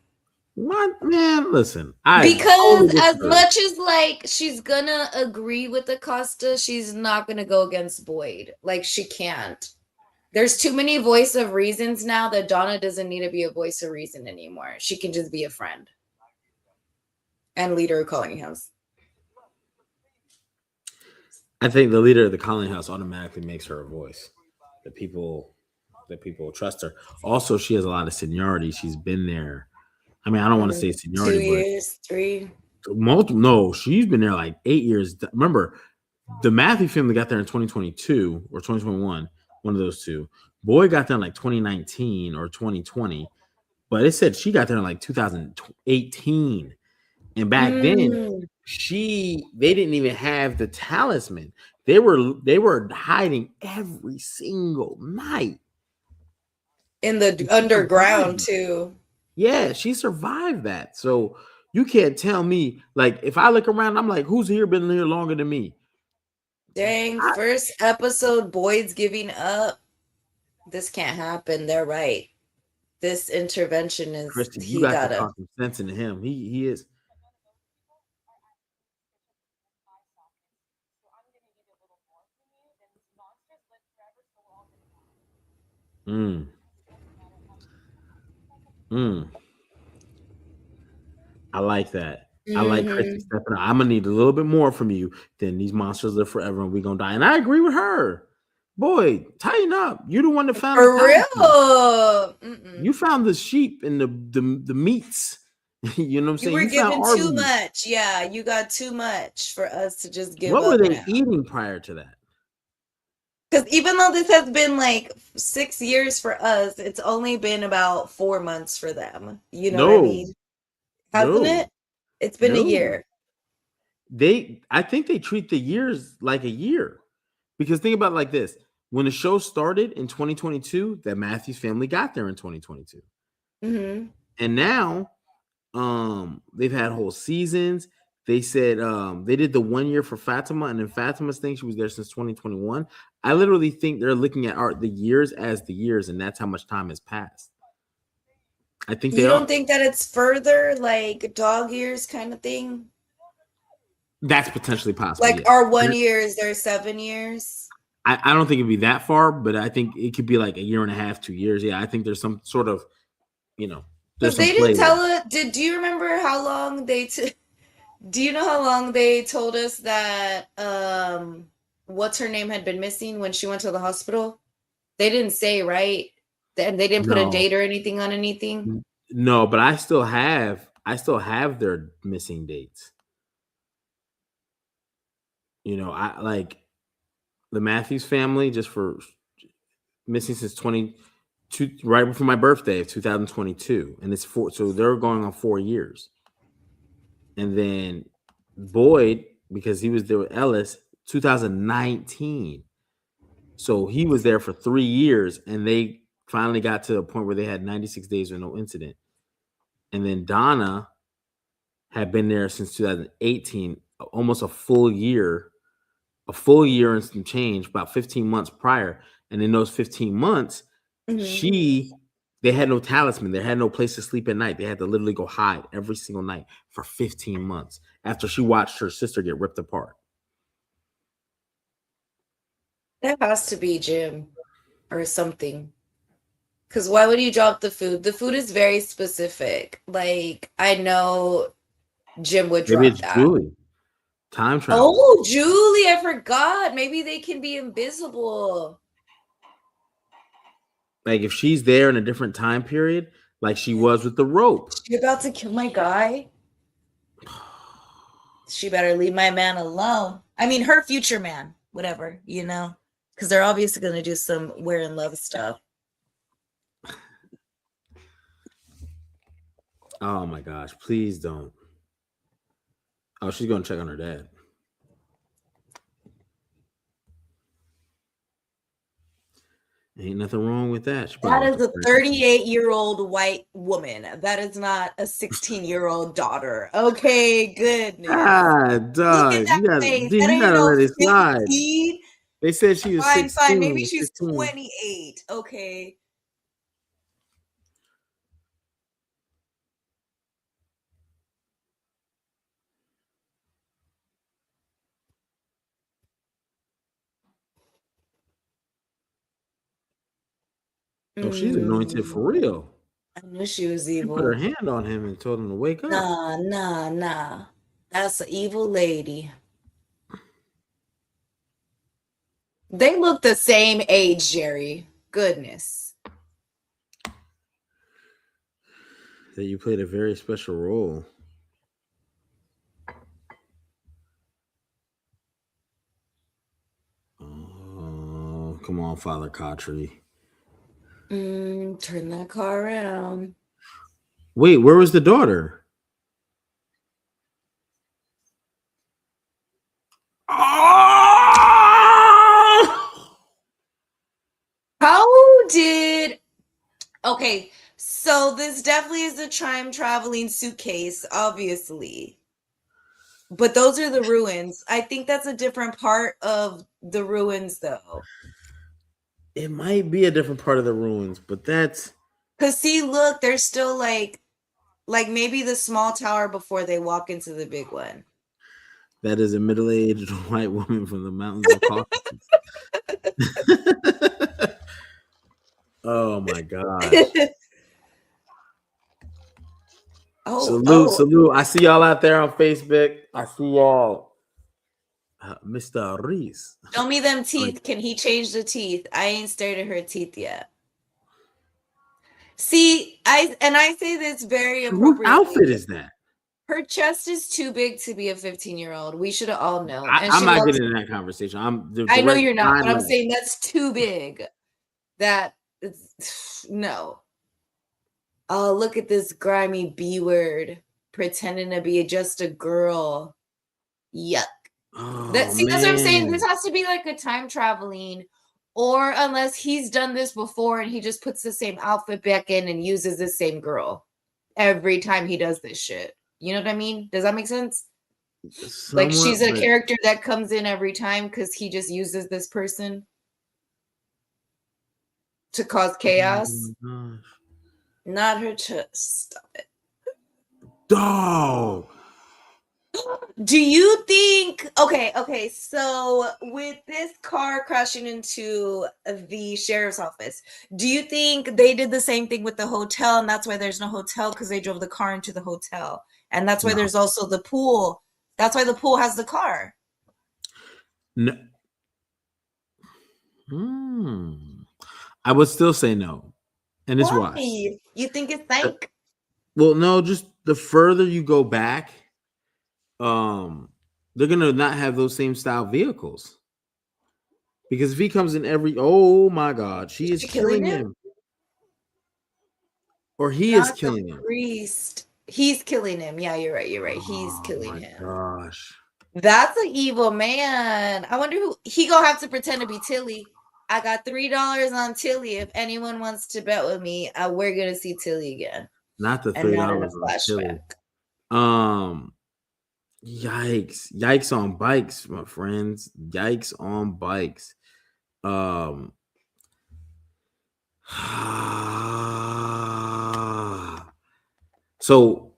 What, man? Listen, because as much as like she's gonna agree with Acosta, she's not gonna go against Boyd. Like she can't. There's too many voice of reasons now that Donna doesn't need to be a voice of reason anymore. She can just be a friend and leader of Calling House. I think the leader of the Calling House automatically makes her a voice. That people trust her. Also, she has a lot of seniority. She's been there. I mean, I don't want to say seniority, 2 years, 3. No, she's been there like 8 years. Remember, the Matthew family got there in 2022 or 2021, one of those two. Boy got there in like 2019 or 2020, but it said she got there in like 2018. And back then, they didn't even have the talisman. They were hiding every single night in the underground too. Yeah, she survived that. So you can't tell me, like, if I look around, I'm like, who's been here longer than me? Dang, first episode, Boyd's giving up. This can't happen. They're right. This intervention is Christy, he got to talk some sense into him. He is. I like that. I like Christy stepping up. I'm gonna need a little bit more from you than these monsters live forever and we're gonna die. And I agree with her. Boy, tighten up. You're the one that found for real. You found the sheep and the meats. You know what I'm saying? You were given too much. Yeah, you got too much for us to just give up. What were they eating prior to that? Because even though this has been like 6 years for us, it's only been about 4 months for them. You know what I mean? Hasn't it? It's been a year. I think they treat the years like a year. Because think about it like this. When the show started in 2022, that Matthews family got there in 2022. And now they've had whole seasons. They said they did the 1 year for Fatimah, and then Fatimah's thing, she was there since 2021. I literally think they're looking at the years as the years, and that's how much time has passed. I think you don't think that it's further like dog years kind of thing? That's potentially possible. Like our 1 year is their 7 years. I don't think it'd be that far, but I think it could be like a year and a half, 2 years. Yeah, I think there's some sort of, Because they didn't tell it. Do you remember how long do you know how long they told us that what's her name had been missing when she went to the hospital? They didn't say, right? And they didn't put a date or anything on anything. No, but I still have their missing dates. I like the Matthews family, just for missing since 22, right before my birthday of 2022, and it's four. So they're going on 4 years. And then Boyd, because he was there with Ellis, 2019. So he was there for 3 years, and they finally got to a point where they had 96 days with no incident. And then Donna had been there since 2018, almost a full year and some change, about 15 months prior. And in those 15 months, they had no talisman. They had no place to sleep at night. They had to literally go hide every single night for 15 months after she watched her sister get ripped apart. That has to be Jim or something. Because why would you drop the food? The food is very specific. Like, I know Jim would drop Maybe it's that. Julie. Time travel. Oh, Julie, I forgot. Maybe they can be invisible. Like if she's there in a different time period, like she was with the rope. She about to kill my guy? She better leave my man alone. I mean, her future man, whatever, you know? Because they're obviously going to do some we're in love stuff. Oh my gosh, please don't. Oh, she's going to check on her dad. Ain't nothing wrong with that. That is a 38-year-old white woman. That is not a 16-year-old daughter. Okay, goodness. God, dog. You gotta let it slide. They said she was 16. Fine. Maybe she's 28. Okay. Oh, she's anointed for real. I knew she was evil. She put her hand on him and told him to wake up. Nah. That's an evil lady. They look the same age, Jerry. Goodness. That you played a very special role. Oh, come on, Father Kotri. Turn that car around. Wait, where was the daughter? Okay, so this definitely is a time traveling suitcase, obviously. But those are the ruins. I think that's a different part of the ruins, though. It might be a different part of the ruins, but that's... Because see, look, they're still like maybe the small tower before they walk into the big one. That is a middle-aged white woman from the mountains of Caucasus. Oh my gosh. Salute. I see y'all out there on Facebook. I see y'all. Mr. Reese. Show me them teeth. Can he change the teeth? I ain't stared at her teeth yet. See, I say this very appropriately. What outfit is that? Her chest is too big to be a 15-year-old. We should have all known. I'm not getting in that conversation. I know you're not, but I'm saying that's too big. No. Oh, look at this grimy B word pretending to be just a girl. Yuck. Oh, That's what I'm saying. This has to be like a time traveling, or unless he's done this before and he just puts the same outfit back in and uses the same girl every time he does this shit. You know what I mean? Does that make sense? Somewhat, like she's a character that comes in every time because he just uses this person to cause chaos. Oh not her chest. Stop it. Dog. Do you think okay, so with this car crashing into the sheriff's office, do you think they did the same thing with the hotel and that's why there's no hotel because they drove the car into the hotel? And that's why there's also the pool. That's why the pool has the car. No. I would still say no. And it's why. You think it's like well, no, just the further you go back, they're gonna not have those same style vehicles. Because if he comes in oh my God, she is she killing killing him? him. Or he is Not the killing him. priest. He's killing him. Yeah, you're right. You're right. He's Oh killing my him. gosh. That's an evil man. I wonder who he gonna have to pretend to be Tilly. I got $3 on Tilly. If anyone wants to bet with me, we're gonna see Tilly again, Not the and not in a $3 on Tilly. flashback. Yikes on bikes, my friends. Yikes on bikes. So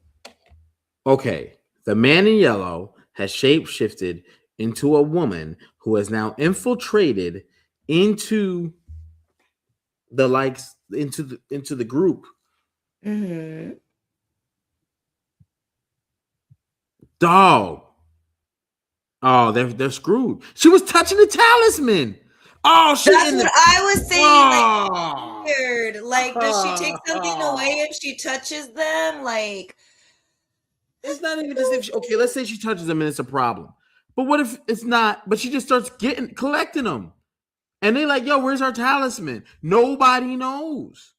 okay, the man in yellow has shapeshifted into a woman who has now infiltrated into into the group. Mm-hmm. Dog. Oh, they're screwed. She was touching the talisman. Oh, That's what I was saying. Oh. Like weird. Like, does she take something away if she touches them? Like, it's not even as if okay, let's say she touches them and it's a problem. But what if it's not? But she just starts collecting them, and they like, yo, where's our talisman? Nobody knows.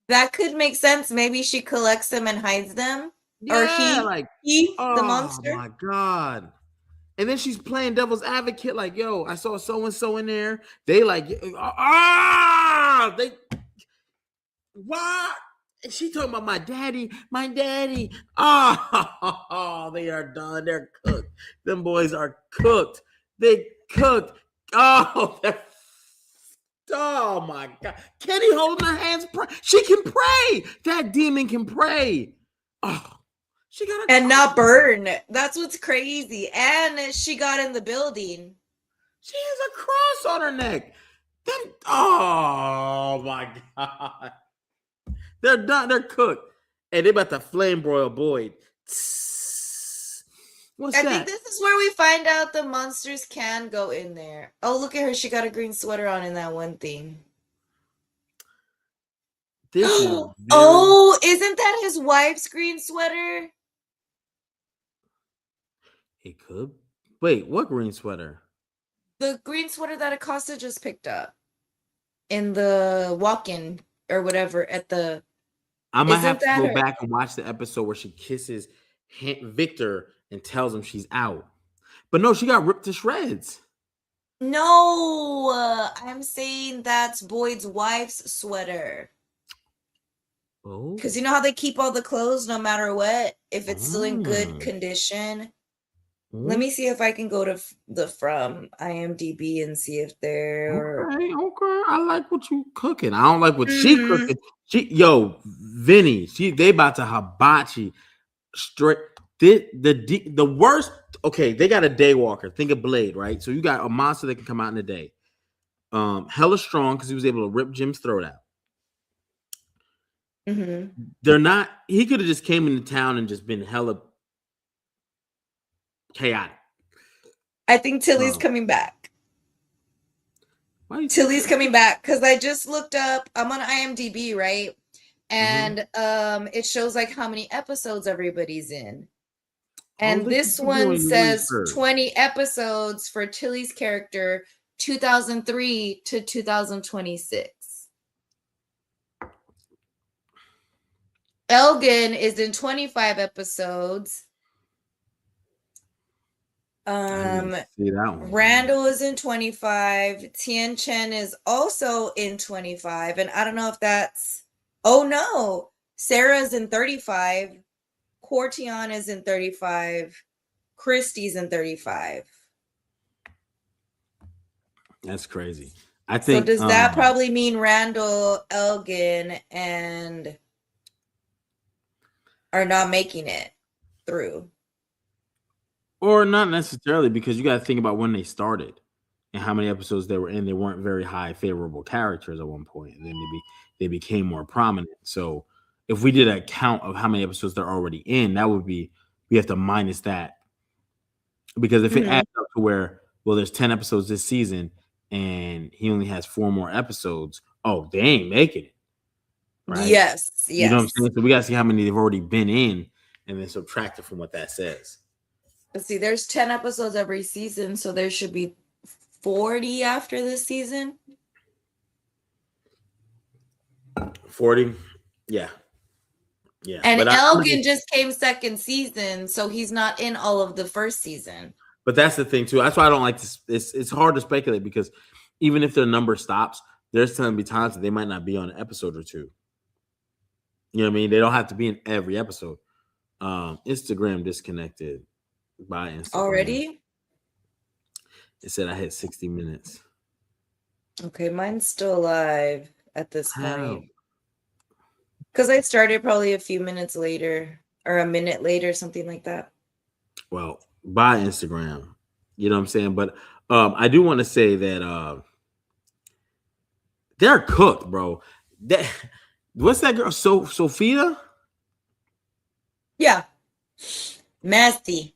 that could make sense. Maybe she collects them and hides them, or Yeah, he, oh the monster. my God. And then she's playing devil's advocate, like, yo, I saw so and so in there. They like, they what? And she talking about my daddy. Oh, they are done. They're cooked. Them boys are cooked. They cooked. Oh, oh my God. Kenny holding her hands. She can pray. That demon can pray. Oh, she got and not burn. That's what's crazy. And she got in the building. She has a cross on her neck. Oh my God. They're done. They're cooked. And they about to flame broil Boyd. What's I that? think this is where we find out the monsters can go in there. Oh, look at her. She got a green sweater on in that one thing. This is very... Oh, isn't that his wife's green sweater? It could. Wait, what green sweater? The green sweater that Acosta just picked up in the walk-in or whatever at the... I might have to go back and watch the episode where she kisses Victor and tells him she's out. But no, she got ripped to shreds. No, I'm saying that's Boyd's wife's sweater. Oh. Because you know how they keep all the clothes no matter what? If it's still in good condition. Let me see if I can go to from IMDb and see if they're... Okay. I like what you cooking. I don't like what she cooking. Vinny, they about to hibachi straight. The worst. Okay, they got a daywalker. Think of Blade, right? So you got a monster that can come out in the day. Hella strong because he was able to rip Jim's throat out. They're not. He could have just came into town and just been hella chaotic. I think Tilly's coming back. Tilly's coming back because I just looked up. I'm on IMDb, right? And it shows like how many episodes everybody's in. And this one says 20 episodes for Tilly's character, 2003 to 2026. Elgin is in 25 episodes. See that one. Randall is in 25. Tien Chen is also in 25. And I don't know if that's... Oh, no. Sarah's in 35. Cortion is in 35. Christie's in 35. That's crazy. I think... So does that probably mean Randall, Elgin, and... are not making it through? Or not necessarily, because you got to think about when they started and how many episodes they were in. They weren't very high favorable characters at one point, and then they became more prominent. So if we did a count of how many episodes they're already in, that would be, we have to minus that, because if it adds up to where, well, there's 10 episodes this season and he only has 4 more episodes, oh, they ain't making it. Right? Yes. You know what I'm saying? So we got to see how many they've already been in and then subtract it from what that says. Let's see, there's 10 episodes every season, so there should be 40 after this season. 40. Yeah. Yeah. And But Elgin just came second season, so he's not in all of the first season. But that's the thing too. That's why I don't like this. It's hard to speculate because even if their number stops, there's going to be times that they might not be on an episode or two. You know what I mean? They don't have to be in every episode. Instagram disconnected by Instagram. Already? It said I hit 60 minutes. Okay, mine's still alive at this How? point. Because I started probably a few minutes later or a minute later, something like that. Well, by Instagram. You know what I'm saying? But I do want to say that they're cooked, bro. What's that girl? Sophia? Yeah. Messy.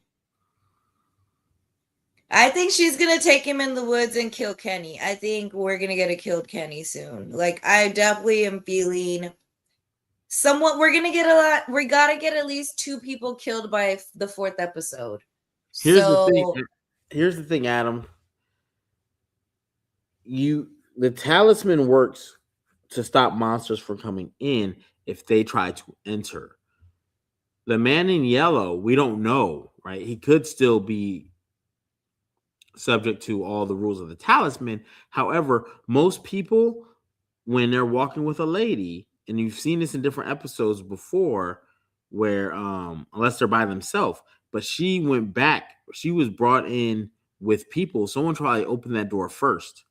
I think she's going to take him in the woods and kill Kenny. I think we're going to get a killed Kenny soon. Like, I definitely am feeling somewhat. We're going to get a lot. We got to get at least 2 people killed by the 4th episode. Here's the thing, Adam. The talisman works to stop monsters from coming in if they try to enter. The man in yellow, we don't know, right? He could still be subject to all the rules of the talisman. However, most people, when they're walking with a lady, and you've seen this in different episodes before, where unless they're by themselves, but she went back, she was brought in with people. Someone probably opened that door first,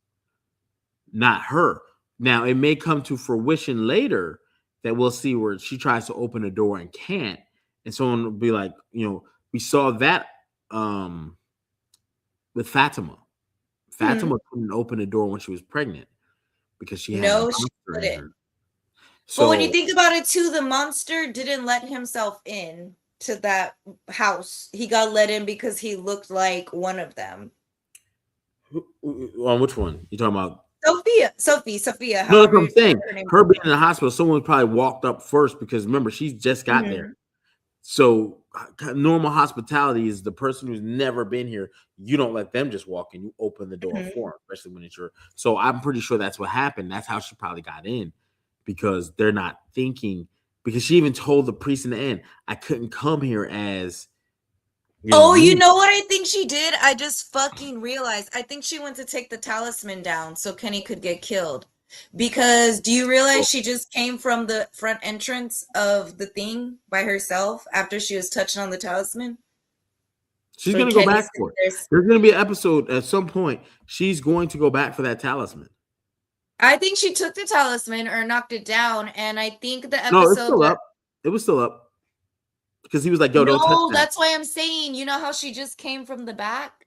not her. Now it may come to fruition later that we'll see where she tries to open a door and can't, and someone will be like, we saw that with Fatimah. Fatimah couldn't open a door when she was pregnant because she had a monster in her. So, but when you think about it too, the monster didn't let himself in to that house. He got let in because he looked like one of them. On which one? You talking about? Sophia. No, that's what I'm saying. Her being in the hospital, someone probably walked up first because remember, she just got there. So normal hospitality is the person who's never been here. You don't let them just walk in. You open the door for them, especially when it's your. So I'm pretty sure that's what happened. That's how she probably got in because they're not thinking. Because she even told the priest in the end, I couldn't come here as. You know what I think she did? I just fucking realized. I think she went to take the talisman down so Kenny could get killed. Because do you realize she just came from the front entrance of the thing by herself after she was touching on the talisman? She's going to go back for it. There's going to be an episode at some point. She's going to go back for that talisman. I think she took the talisman or knocked it down. And I think the episode... No, it's still up. It was still up. Because he was like, yo, don't touch that. No, that's why I'm saying, you know how she just came from the back?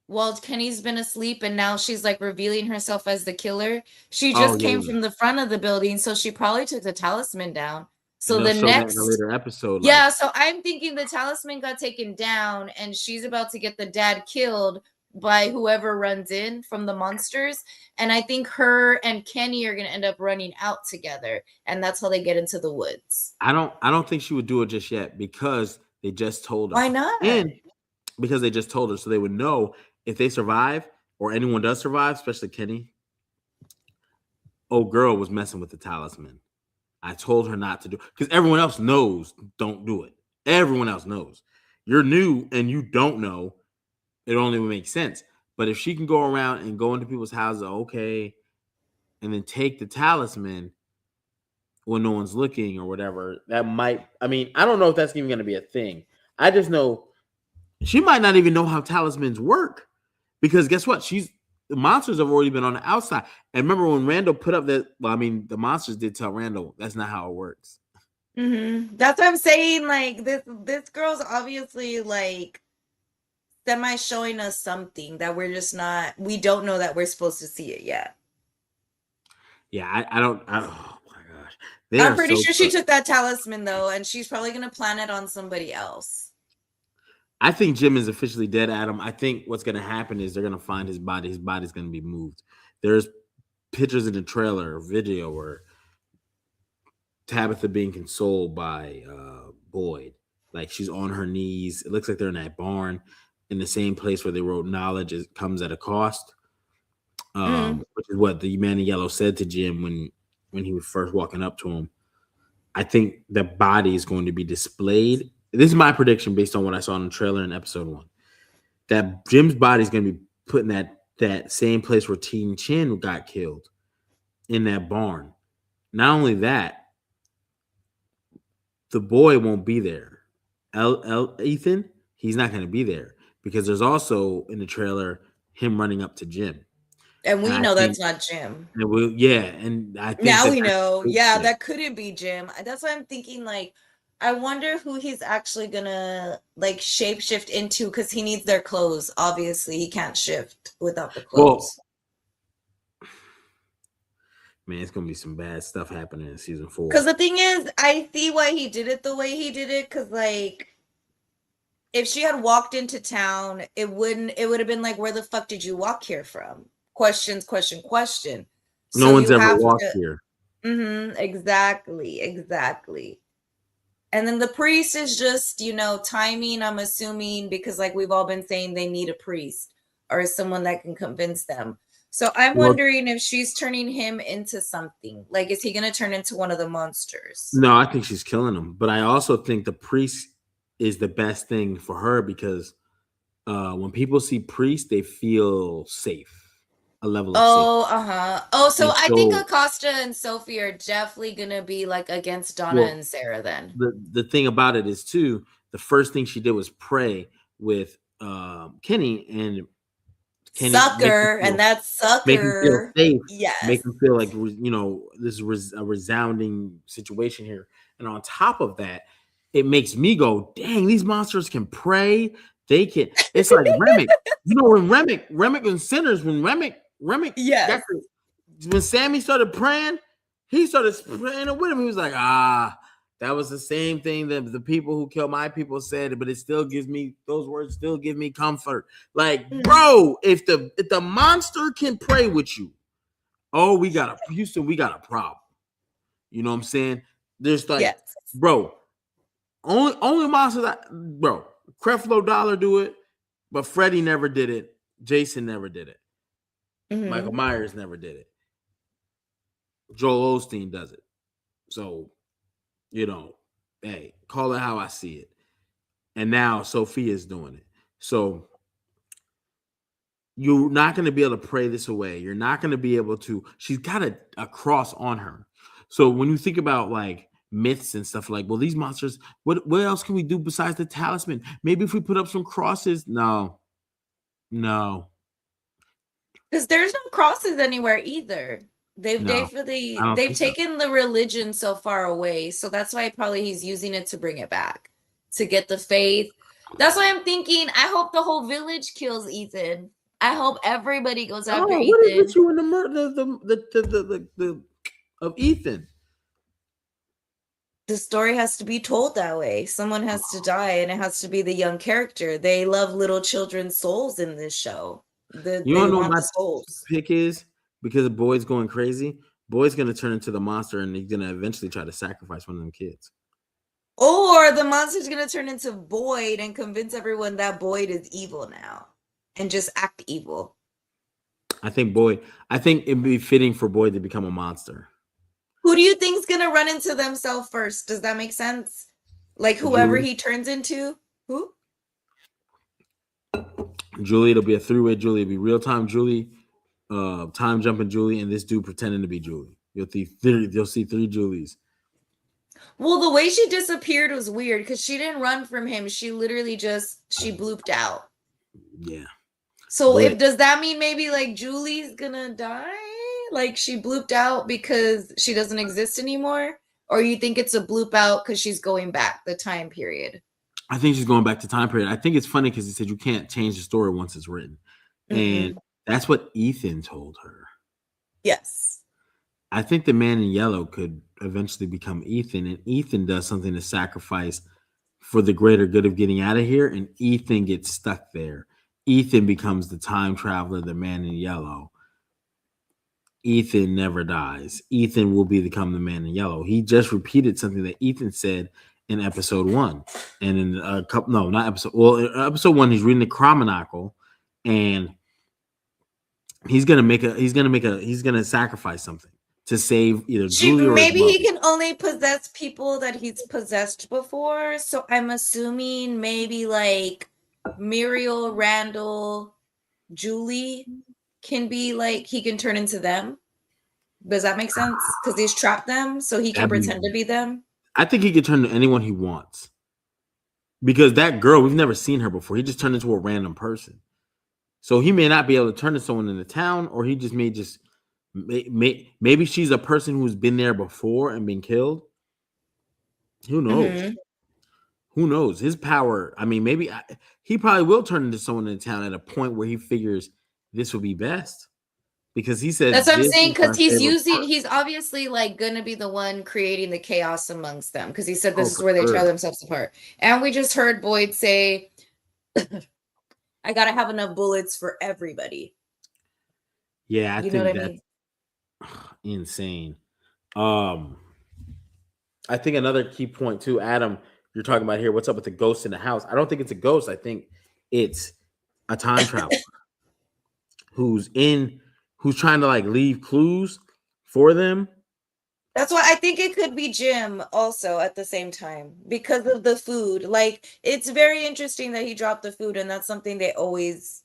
Well, Kenny's been asleep and now she's like revealing herself as the killer. She just came from the front of the building, so she probably took the talisman down. So the next later episode, so I'm thinking the talisman got taken down and she's about to get the dad killed by whoever runs in from the monsters. And I think her and Kenny are gonna end up running out together, and that's how they get into the woods. I don't think she would do it just yet because they just told her. Why not? And because they just told her, so they would know. If they survive or anyone does survive, especially Kenny, old girl was messing with the talisman. I told her not to do because everyone else knows don't do it. Everyone else knows. You're new and you don't know. It only would make sense. But if she can go around and go into people's houses, and then take the talisman when no one's looking or whatever, that might, I don't know if that's even going to be a thing. I just know she might not even know how talismans work. Because guess what? The monsters have already been on the outside. And remember when Randall put up that, the monsters did tell Randall that's not how it works. That's what I'm saying. Like this girl's obviously like semi showing us something that we don't know that we're supposed to see it yet. Yeah, I don't. Oh my gosh. I'm pretty sure she took that talisman though, and she's probably going to plan it on somebody else. I think Jim is officially dead, Adam. I think what's going to happen is they're going to find his body. His body's going to be moved. There's pictures in the trailer or video where Tabitha being consoled by Boyd. Like she's on her knees. It looks like they're in that barn in the same place where they wrote knowledge comes at a cost. which is what the man in yellow said to Jim when he was first walking up to him. I think the body is going to be displayed. This is my prediction based on what I saw in the trailer in episode 1. That Jim's body is going to be put in that same place where Teen Chin got killed, in that barn. Not only that, the boy won't be there. Ethan, he's not going to be there because there's also in the trailer him running up to Jim. And we know that's not Jim. And I think now we know. Yeah, that couldn't be Jim. That's why I'm thinking, like, I wonder who he's actually gonna like shapeshift into, because he needs their clothes. Obviously, he can't shift without the clothes. Man, it's gonna be some bad stuff happening in season 4. Because the thing is, I see why he did it the way he did it. Because like, if she had walked into town, it would have been like, where the fuck did you walk here from? Questions, question. No one's ever walked here. Exactly. And then the priest is just, timing, I'm assuming, because like we've all been saying, they need a priest or someone that can convince them. So I'm wondering if she's turning him into something. Like, is he going to turn into one of the monsters? No, I think she's killing him. But I also think the priest is the best thing for her because when people see priest, they feel safe. A level of safety. So I think Acosta and Sophie are definitely going to be like against Donna and Sarah then. The thing about it is, too, the first thing she did was pray with Kenny, and Kenny Sucker, and that's Sucker. Make him feel safe. Yes. Make him feel like, this is a resounding situation here. And on top of that, it makes me go, dang, these monsters can pray. They can. It's like Remick. When Remick and Sinners, when Remick, yes. When Sammy started praying, he started praying with him. He was like, that was the same thing that the people who kill my people said, but it still gives me, those words still give me comfort. Like, bro, if the monster can pray with you, Houston, we got a problem. You know what I'm saying? There's like, bro, only monsters bro, Creflo Dollar do it, but Freddy never did it. Jason never did it. Michael Myers never did it. Joel Osteen does it. So, hey, call it how I see it. And now Sophia's doing it. So you're not going to be able to pray this away. You're not going to be able to. She's got a cross on her. So when you think about like myths and stuff, like, well, these monsters, what else can we do besides the talisman? Maybe if we put up some crosses. No. Because there's no crosses anywhere either. They've taken the religion so far away. So that's why probably he's using it to bring it back, to get the faith. That's why I'm thinking, I hope the whole village kills Ethan. I hope everybody goes after Ethan. What is you in the murder of Ethan? The story has to be told that way. Someone has to die, and it has to be the young character. They love little children's souls in this show. You don't know what my pick is? Because the boy's going crazy. Boy's going to turn into the monster, and he's going to eventually try to sacrifice one of them kids. Or the monster's going to turn into Boyd and convince everyone that Boyd is evil now and just act evil. I think it'd be fitting for Boyd to become a monster. Who do you think's going to run into themselves first? Does that make sense? Like whoever he turns into? Who? Julie. It'll be a three-way Julie. It'll be real-time Julie, time jumping Julie, and this dude pretending to be Julie. You'll see three Julies. Well, the way she disappeared was weird because she didn't run from him. She literally she blooped out. Yeah. So does that mean maybe like Julie's gonna die? Like she blooped out because she doesn't exist anymore? Or you think it's a bloop out because she's going back the time period? I think she's going back to time period. I think it's funny because he said you can't change the story once it's written. And that's what Ethan told her. Yes. I think the man in yellow could eventually become Ethan, and Ethan does something to sacrifice for the greater good of getting out of here, and Ethan gets stuck there. Ethan becomes the time traveler, the man in yellow. Ethan never dies. Ethan will become the man in yellow. He just repeated something that Ethan said in episode 1. And in episode 1, he's reading the Chronocle, and he's gonna sacrifice something to save either Julie or his Maybe mom. he can only possess people that he's possessed before. So I'm assuming maybe like Muriel, Randall, Julie can be like he can turn into them. Does that make sense? Because he's trapped them, so he can pretend to be them. I think he could turn to anyone he wants. Because that girl, we've never seen her before. He just turned into a random person. So he may not be able to turn to someone in the town, or he just maybe she's a person who's been there before and been killed. Who knows? Mm-hmm. Who knows? His power. I mean, he probably will turn into someone in the town at a point where he figures this would be best. Because he said that's what I'm this saying. is my Because favorite he's obviously like gonna be the one creating the chaos amongst them. Because he said part. this is where they tear themselves apart. And we just heard Boyd say, "I gotta have enough bullets for everybody." Yeah, I You know think what I that's mean? insane. I think another key point too, Adam, you're talking about here. What's up with the ghost in the house? I don't think it's a ghost. I think it's a time traveler who's trying to like leave clues for them. That's why I think it could be Jim also at the same time because of the food. Like it's very interesting that he dropped the food, and that's something they always,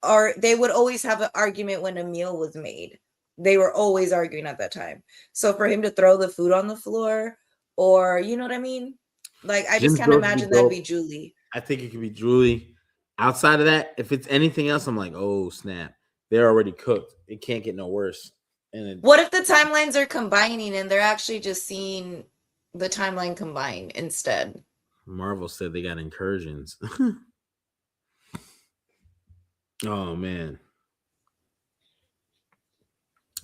or they would always have an argument when a meal was made. They were always arguing at that time. So for him to throw the food on the floor, or you know what I mean? Like I just Jim's can't ghost would be imagine that'd dope. be Julie. I think it could be Julie. Outside of that, if it's anything else, I'm like, oh snap, they're already cooked. It can't get no worse. And What if the timelines are combining and they're actually just seeing the timeline combine instead? Marvel said they got incursions. Oh man.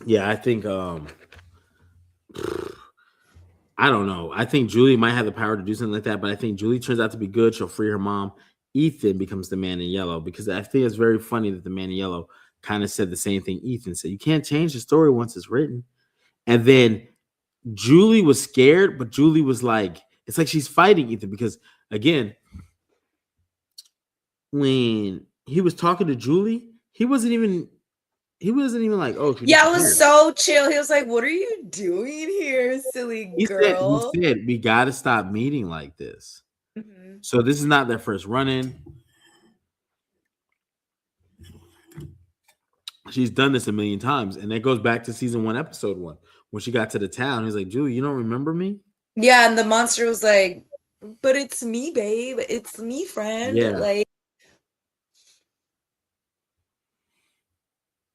Yeah, I think I don't know. I think Julie might have the power to do something like that, but I think Julie turns out to be good. She'll free her mom. Ethan becomes the man in yellow because I think it's very funny that the man in yellow kind of said the same thing Ethan said. You can't change the story once it's written. And then Julie was scared, but Julie was like, it's like she's fighting Ethan because again, when he was talking to Julie, he wasn't even like, oh, Yeah, it was so chill. He was like, "What are you doing here, silly girl?" He said, we got to stop meeting like this. Mm-hmm. So this is not their first run-in. She's done this a million times. And that goes back to season 1, episode 1. When she got to the town, he's like, Julie, you don't remember me? Yeah, and the monster was like, "But it's me, babe. It's me, friend." Yeah. Like,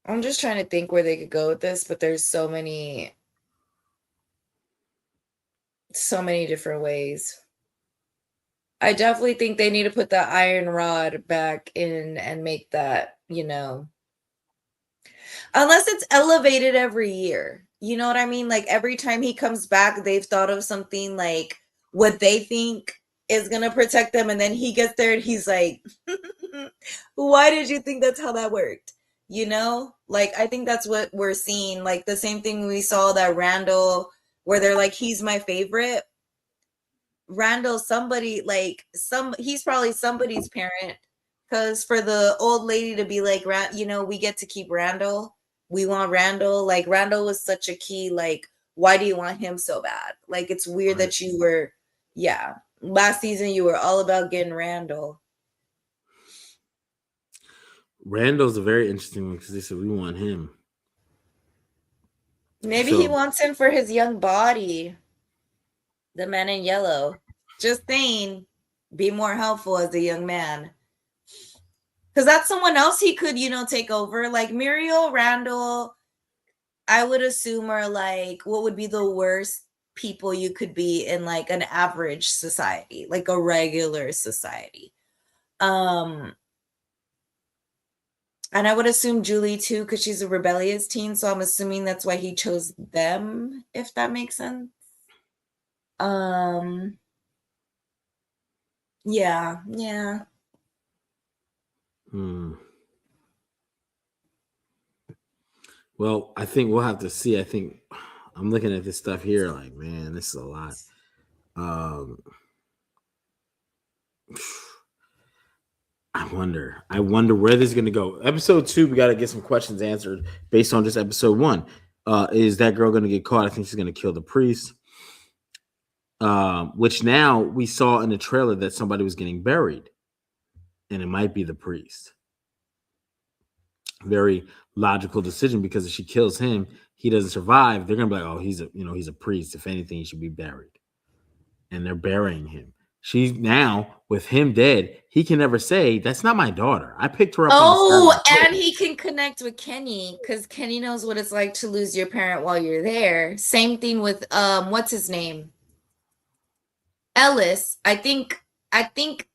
I'm just trying to think where they could go with this, but there's so many different ways. I definitely think they need to put the iron rod back in and make that, unless it's elevated every year. You know what I mean? Like every time he comes back, they've thought of something like what they think is going to protect them. And then he gets there and he's like, why did you think that's how that worked? Like I think that's what we're seeing. Like the same thing we saw that Randall, where they're like, he's my favorite. Randall, somebody like he's probably somebody's parent. Because for the old lady to be like, we get to keep Randall. We want Randall. Like Randall was such a key. Like, why do you want him so bad? Like, it's weird that you were, last season you were all about getting Randall. Randall's a very interesting one because they said we want him. Maybe he wants him for his young body. The man in yellow. Just saying, be more helpful as a young man. Because that's someone else he could, take over. Like Muriel, Randall, I would assume are like, what would be the worst people you could be in like an average society, like a regular society. And I would assume Julie too, because she's a rebellious teen. So I'm assuming that's why he chose them, if that makes sense. Yeah. Well, I think we'll have to see. I think I'm looking at this stuff here like, man, this is a lot. I wonder where this is going to go. Episode 2, we got to get some questions answered based on just episode 1. Is that girl going to get caught? I think she's going to kill the priest. Which now we saw in the trailer that somebody was getting buried, and it might be the priest. Very logical decision, because if she kills him, he doesn't survive. They're going to be like, oh, he's a priest. If anything, he should be buried. And they're burying him. She's now, with him dead, he can never say, that's not my daughter. I picked her up. Oh, and he can connect with Kenny, because Kenny knows what it's like to lose your parent while you're there. Same thing with what's his name? Ellis. I think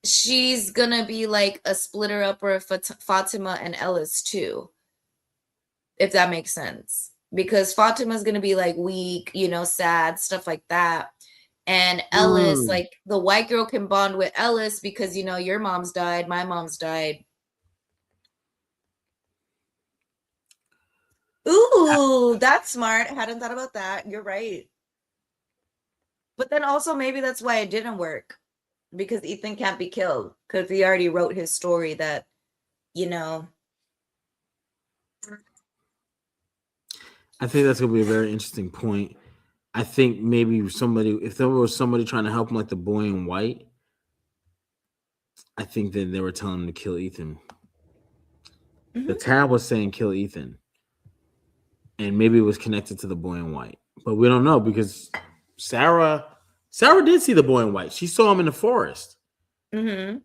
she's gonna be like a splitter upper of Fatimah and Ellis too, if that makes sense. Because Fatima's gonna be like weak, sad, stuff like that. And Ellis, like the white girl can bond with Ellis because your mom's died, my mom's died. Ooh, that's smart. I hadn't thought about that. You're right. But then also maybe that's why it didn't work, because Ethan can't be killed, because he already wrote his story that, I think that's going to be a very interesting point. I think maybe if there was somebody trying to help him, like the boy in white, I think that they were telling him to kill Ethan. Mm-hmm. The tab was saying kill Ethan. And maybe it was connected to the boy in white. But we don't know, because Sarah did see the boy in white. She saw him in the forest. Mm-hmm.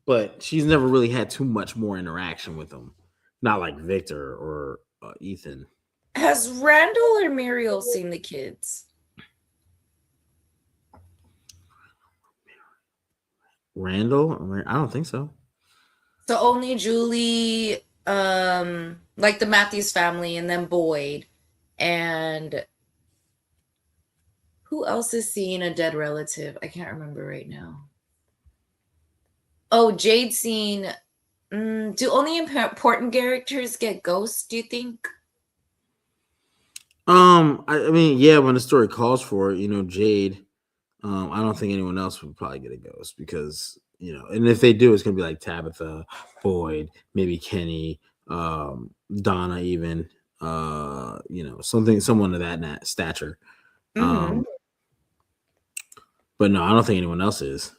But she's never really had too much more interaction with him. Not like Victor or Ethan. Has Randall or Muriel seen the kids? Randall? I don't think so. So only Julie, like the Matthews family, and then Boyd. And who else is seeing a dead relative? I can't remember right now. Oh, Jade's seen. Do only important characters get ghosts, do you think? I mean, yeah, when the story calls for it, Jade. I don't think anyone else would probably get a ghost, because and if they do, it's gonna be like Tabitha, Boyd, maybe Kenny, Donna, even someone of that stature. Mm-hmm. But no, I don't think anyone else is.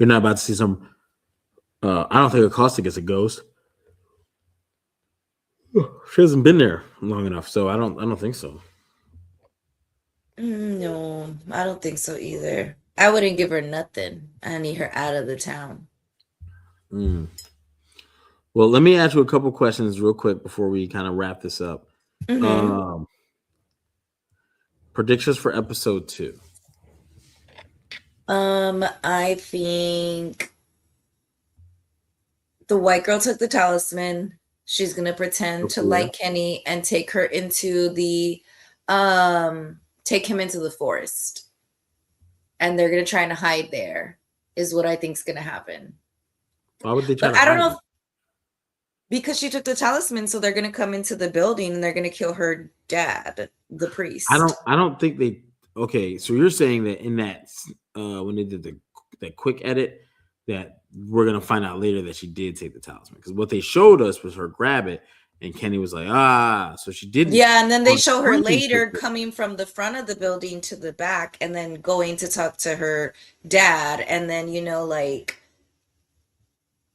You're not about to see some. I don't think Acosta gets a ghost. She hasn't been there long enough, so I don't think so. No, I don't think so either. I wouldn't give her nothing. I need her out of the town. Well, let me ask you a couple questions real quick before we kind of wrap this up. Mm-hmm. Predictions for episode 2. I think the white girl took the talisman. She's gonna pretend to like Kenny and take her into the take him into the forest. And they're gonna try and hide there, is what I think is gonna happen. Why would they try to I don't hide know because she took the talisman, so they're gonna come into the building and they're gonna kill her dad, the priest. I don't think they. Okay, so you're saying that in that when they did that quick edit, that we're gonna find out later that she did take the talisman, because what they showed us was her grab it, and Kenny was like, so she didn't. Yeah, and then they show her later coming from the front of the building to the back, and then going to talk to her dad, and then like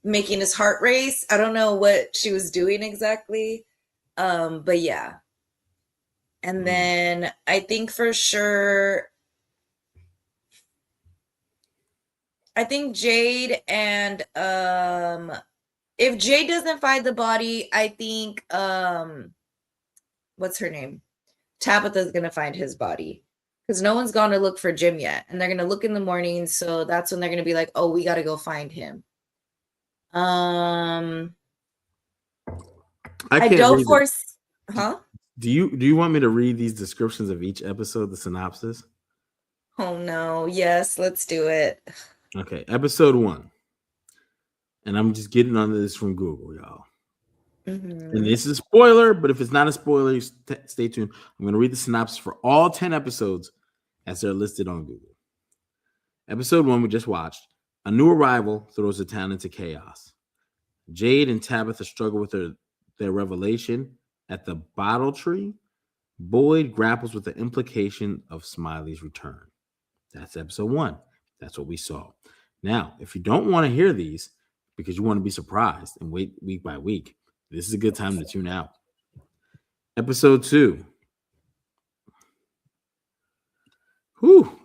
making his heart race. I don't know what she was doing exactly, but yeah. And then I think for sure, I think Jade and if Jade doesn't find the body, I think what's her name? Tabitha's gonna find his body, because no one's gone to look for Jim yet, and they're gonna look in the morning, so that's when they're gonna be like, oh, we gotta go find him. I don't force, huh? Do you want me to read these descriptions of each episode, the synopsis? Oh no, yes, let's do it. Okay, episode 1. And I'm just getting on this from Google, y'all. Mm-hmm. And this is a spoiler, but if it's not a spoiler, stay tuned. I'm going to read the synopsis for all 10 episodes as they're listed on Google. Episode 1 we just watched. A new arrival throws the town into chaos. Jade and Tabitha struggle with their revelation at the bottle tree. Boyd grapples with the implication of Smiley's return. That's episode 1. That's what we saw. Now, if you don't want to hear these because you want to be surprised and wait week by week, this is a good time to tune out. Episode 2. Whew.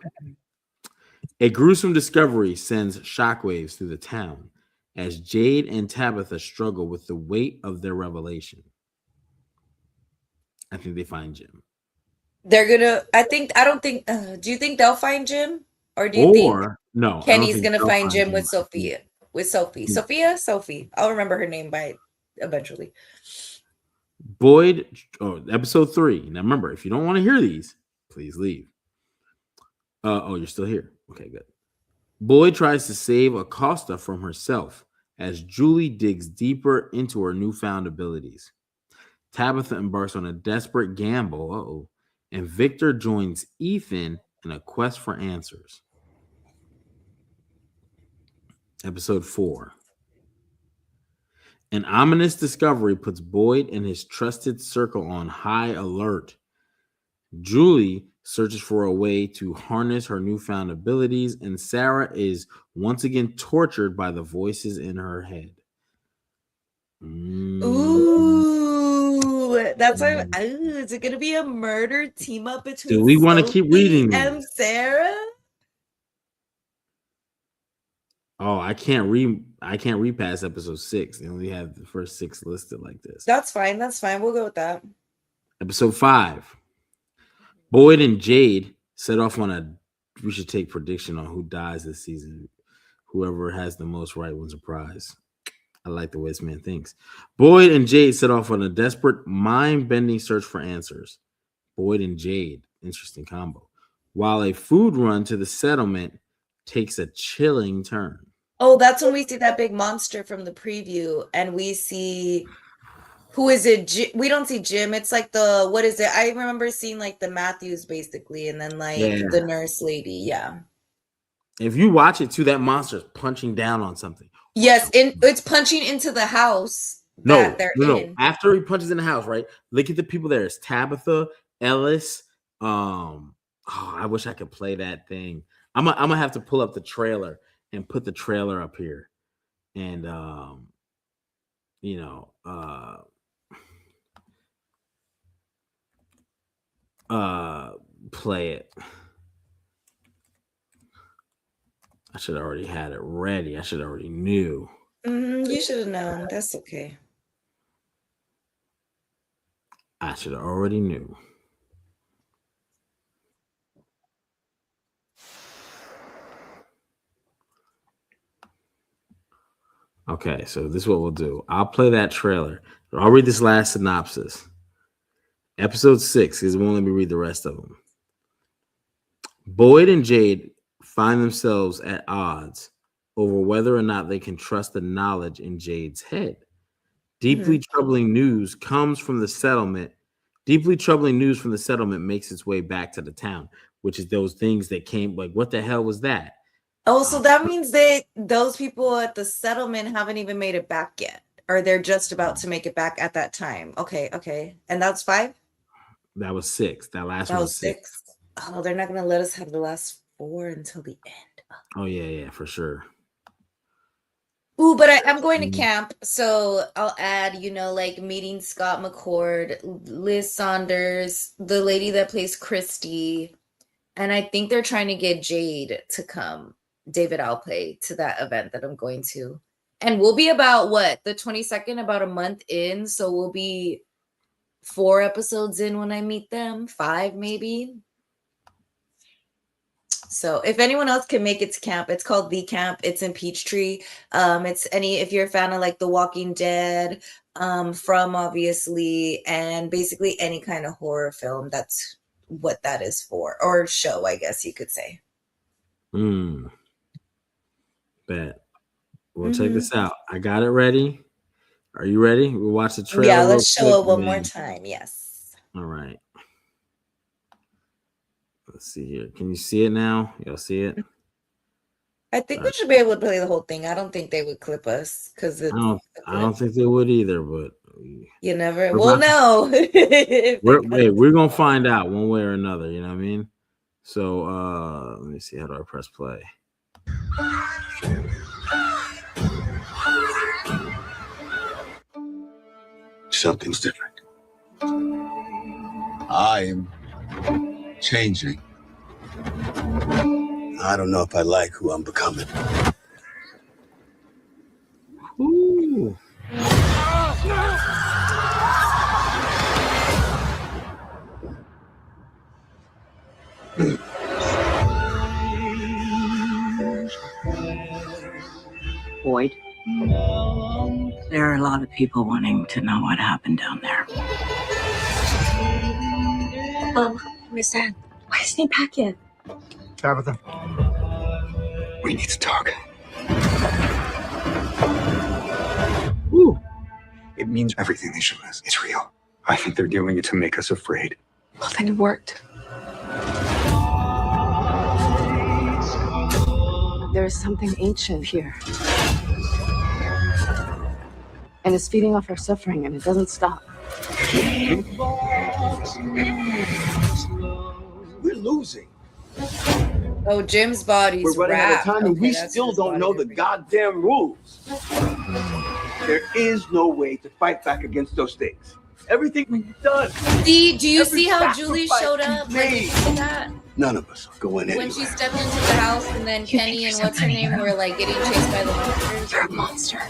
A gruesome discovery sends shockwaves through the town as Jade and Tabitha struggle with the weight of their revelation. I think they find Jim. They're gonna. I don't think. Do you think they'll find Jim, or do you think no? Kenny's gonna find Jim with Sophia? With Sophie, Sophie. I'll remember her name by eventually. Boyd. Episode 3. Now remember, if you don't want to hear these, please leave. You're still here. Okay, good. Boyd tries to save Acosta from herself as Julie digs deeper into her newfound abilities. Tabitha embarks on a desperate gamble. And Victor joins Ethan in a quest for answers. Episode 4. An ominous discovery puts Boyd and his trusted circle on high alert. Julie searches for a way to harness her newfound abilities, and Sarah is once again tortured by the voices in her head. Ooh, that's why. Is it gonna be a murder team up between? Do we want to keep reading and Sarah? Oh, I can't read past episode 6. They only have the first 6 listed like this. That's fine. We'll go with that. Episode 5. Boyd and Jade set off on we should take prediction on who dies this season. Whoever has the most right wins a prize. I like the way this man thinks. Boyd and Jade set off on a desperate, mind-bending search for answers. Boyd and Jade, interesting combo. While a food run to the settlement takes a chilling turn. Oh, that's when we see that big monster from the preview, and we see who is it? We don't see Jim. It's like what is it? I remember seeing like the Matthews basically, and then the nurse lady. Yeah. If you watch it too, that monster's punching down on something. Yes, it's punching into the house. No. After he punches in the house, right? Look at the people there. It's Tabitha, Ellis. I wish I could play that thing. I'm gonna have to pull up the trailer and put the trailer up here, and play it. I should have already had it ready. I should have already knew. You should have known. That's okay. I should have already knew. Okay, so this is what we'll do. I'll play that trailer. I'll read this last synopsis. Episode 6, because we won't let me read the rest of them. Boyd and Jade find themselves at odds over whether or not they can trust the knowledge in Jade's head. Deeply troubling news comes from the settlement. Deeply troubling news from the settlement makes its way back to the town, which is those things that came, like, what the hell was that? Oh, so that means those people at the settlement haven't even made it back yet, or they're just about to make it back at that time. Okay. And that's 5? That was 6. That last one was 6. Oh, they're not going to let us have the last 4 until the end. Oh, yeah, for sure. Ooh, but I'm going to camp, so I'll add, like meeting Scott McCord, Liz Saunders, the lady that plays Christy, and I think they're trying to get Jade to come. David Alplay to that event that I'm going to. And we'll be about the 22nd, about a month in. So we'll be 4 episodes in when I meet them, 5 maybe. So if anyone else can make it to camp, it's called The Camp. It's in Peachtree. If you're a fan of like The Walking Dead, From obviously, and basically any kind of horror film, that's what that is for, or show, I guess you could say. Bet. We'll check this out. I got it ready. Are you ready? We'll watch the trailer. Yeah, let's show it one more time. Yes. All right. Let's see here. Can you see it now? Y'all see it? I think we should be able to play the whole thing. I don't think they would clip us because I don't think they would either, but you never will know. We're gonna find out one way or another, you know what I mean? So let me see, how do I press play? Something's different. I'm changing. I don't know if I like who I'm becoming. Ooh. Boyd, there are a lot of people wanting to know what happened down there. Where's Dad? Why isn't he back yet? Tabitha, we need to talk. Ooh. It means everything they show us. It's real. I think they're doing it to make us afraid. Well, then it worked. There's something ancient here. And it's feeding off our suffering, and it doesn't stop. We're losing. Oh, Jim's body's We're running out of wrapped. time, and we that's still his don't body know the ripping. goddamn rules. There is no way to fight back against those things. Everything we've done. See, do you Every see how Julie sacrifice showed up? we've Like, made. you see that? None of us are going When anywhere. she stepped into the house and then You Kenny think and you're what's her somebody, name huh? were like getting chased by the monsters. You're a monster.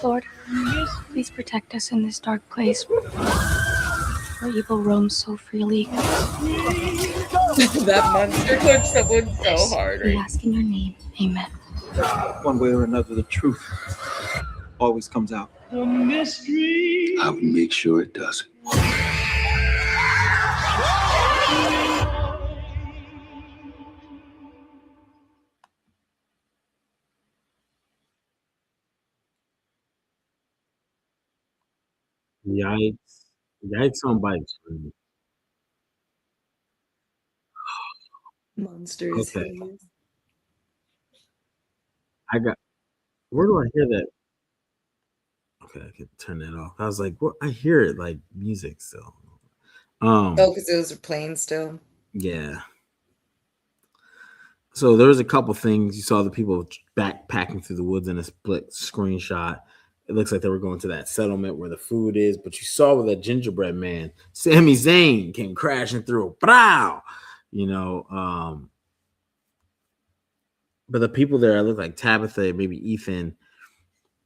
Lord, please protect us in this dark place where evil roams so freely. That monster took someone so hard. We Right? ask in your name. Amen. One way or another, the truth always comes out. I would make sure it doesn't. Yikes. Yikes on bikes. Monster is Okay. hideous. Where do I hear that? Okay, I can turn that off. I was like, what? I hear it like music still. Oh, because it was playing still. Yeah. So there was a couple things. You saw the people backpacking through the woods in a split screenshot. It looks like they were going to that settlement where the food is, but you saw where that gingerbread man, Sami Zayn, came crashing through. Brow, you know. But the people there look like Tabitha, maybe Ethan.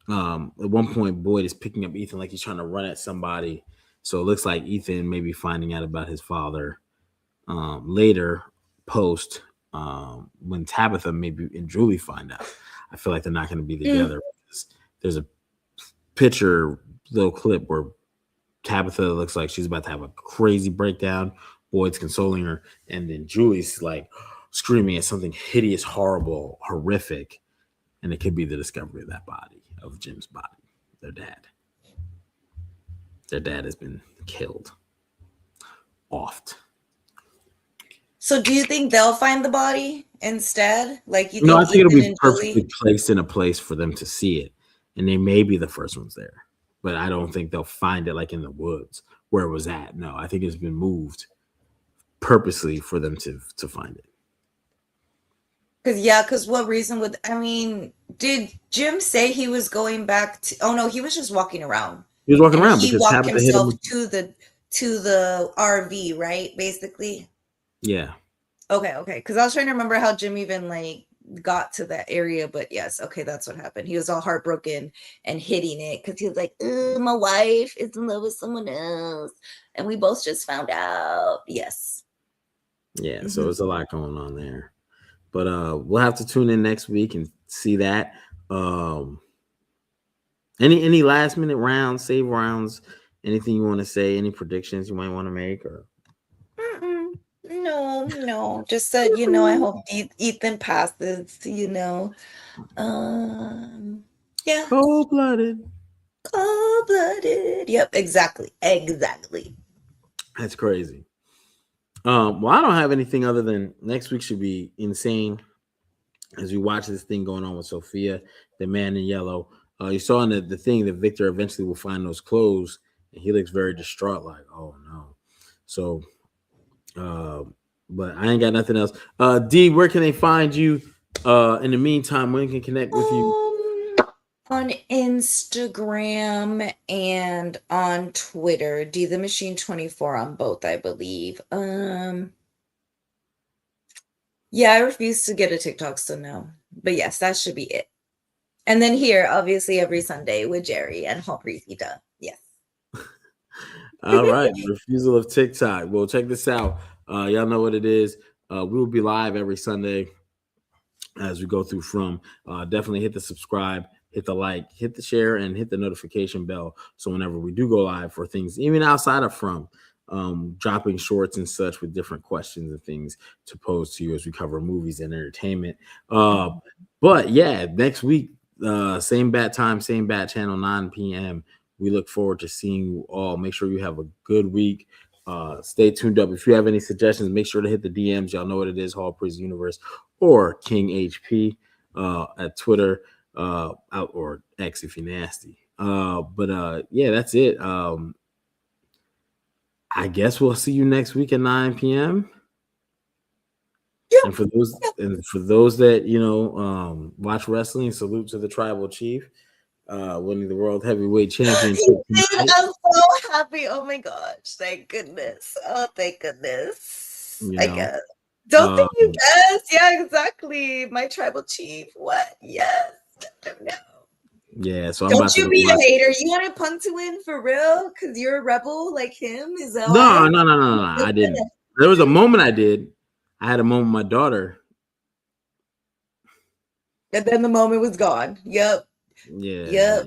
At one point, Boyd is picking up Ethan like he's trying to run at somebody. So it looks like Ethan may be finding out about his father later, post when Tabitha maybe and Julie find out. I feel like they're not going to be together. There's a picture, little clip where Tabitha looks like she's about to have a crazy breakdown. Boyd's consoling her, and then Julie's like screaming at something hideous, horrible, horrific, and it could be the discovery of that body, of Jim's body, their dad. Their dad has been killed. Oft. So, do you think they'll find the body instead? Like, you think No, I think it'll Ethan be and perfectly Julie? placed in a place for them to see it, and they may be the first ones there. But I don't think they'll find it like in the woods where it was at. No, I think it's been moved purposely for them to find it. Because what reason would, I mean, did Jim say he was going back to, oh no, he was just walking around. He was walking And around he because walked Tabitha hit him. himself to the RV, right? Basically. Yeah. Okay. Because I was trying to remember how Jim even like got to that area, but yes, okay, that's what happened. He was all heartbroken and hitting it because he was like, "Oh, my wife is in love with someone else, and we both just found out." Yes. Yeah. So there's a lot going on there, but we'll have to tune in next week and see that. Any last minute rounds, save rounds, anything you want to say? Any predictions you might want to make? Or No. Just said, I hope Ethan passes. Yeah. cold blooded. Cold-blooded. Yep, exactly. That's crazy. Well, I don't have anything other than next week should be insane as we watch this thing going on with Sophia, the man in yellow. You saw in the thing that Victor eventually will find those clothes, and he looks very distraught, like, oh no. So, but I ain't got nothing else. D, where can they find you? In the meantime, when can connect with you? On Instagram and on Twitter. D the Machine 24 on both, I believe. Yeah, I refuse to get a TikTok, so no. But yes, that should be it. And then here, obviously, every Sunday with Jerry and Hallpreezy. Yes. All right, refusal of TikTok. Well, check this out. Y'all know what it is. We will be live every Sunday as we go through from. Definitely hit the subscribe, hit the like, hit the share, and hit the notification bell. So whenever we do go live for things, even outside of from, dropping shorts and such with different questions and things to pose to you as we cover movies and entertainment. But yeah, next week, same bat time, same bat channel, 9 p.m. We look forward to seeing you all. Make sure you have a good week. Stay tuned up. If you have any suggestions, make sure to hit the DMs. Y'all know what it is, Hallpreezy Universe or King HP at Twitter, out or X if you're nasty. But yeah, that's it. I guess we'll see you next week at 9 p.m. Yeah. And for those that watch wrestling, salute to the tribal chief, winning the world heavyweight championship. I'm so happy. Oh my gosh. Thank goodness. Oh, thank goodness. I guess. Don't think you guess. Yeah, exactly. My tribal chief. What? Yes. No. Yeah, so I'm don't about you to be watch. a hater. You want to punt to win for real? Because you're a rebel like him? Is that No. why? I didn't. There was a moment I did. I had a moment with my daughter. And then the moment was gone. Yep. Yeah. Yep.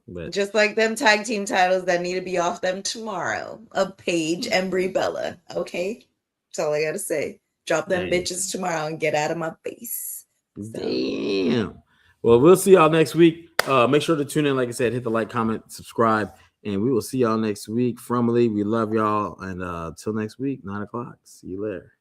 But just like them tag team titles that need to be off them tomorrow of Paige and Brie Bella. Okay? That's all I gotta say. Drop them bitches tomorrow and get out of my face. Damn. Well, we'll see y'all next week. Make sure to tune in. Like I said, hit the like, comment, subscribe, and we will see y'all next week. Fromly, we love y'all. And till next week, 9 o'clock. See you later.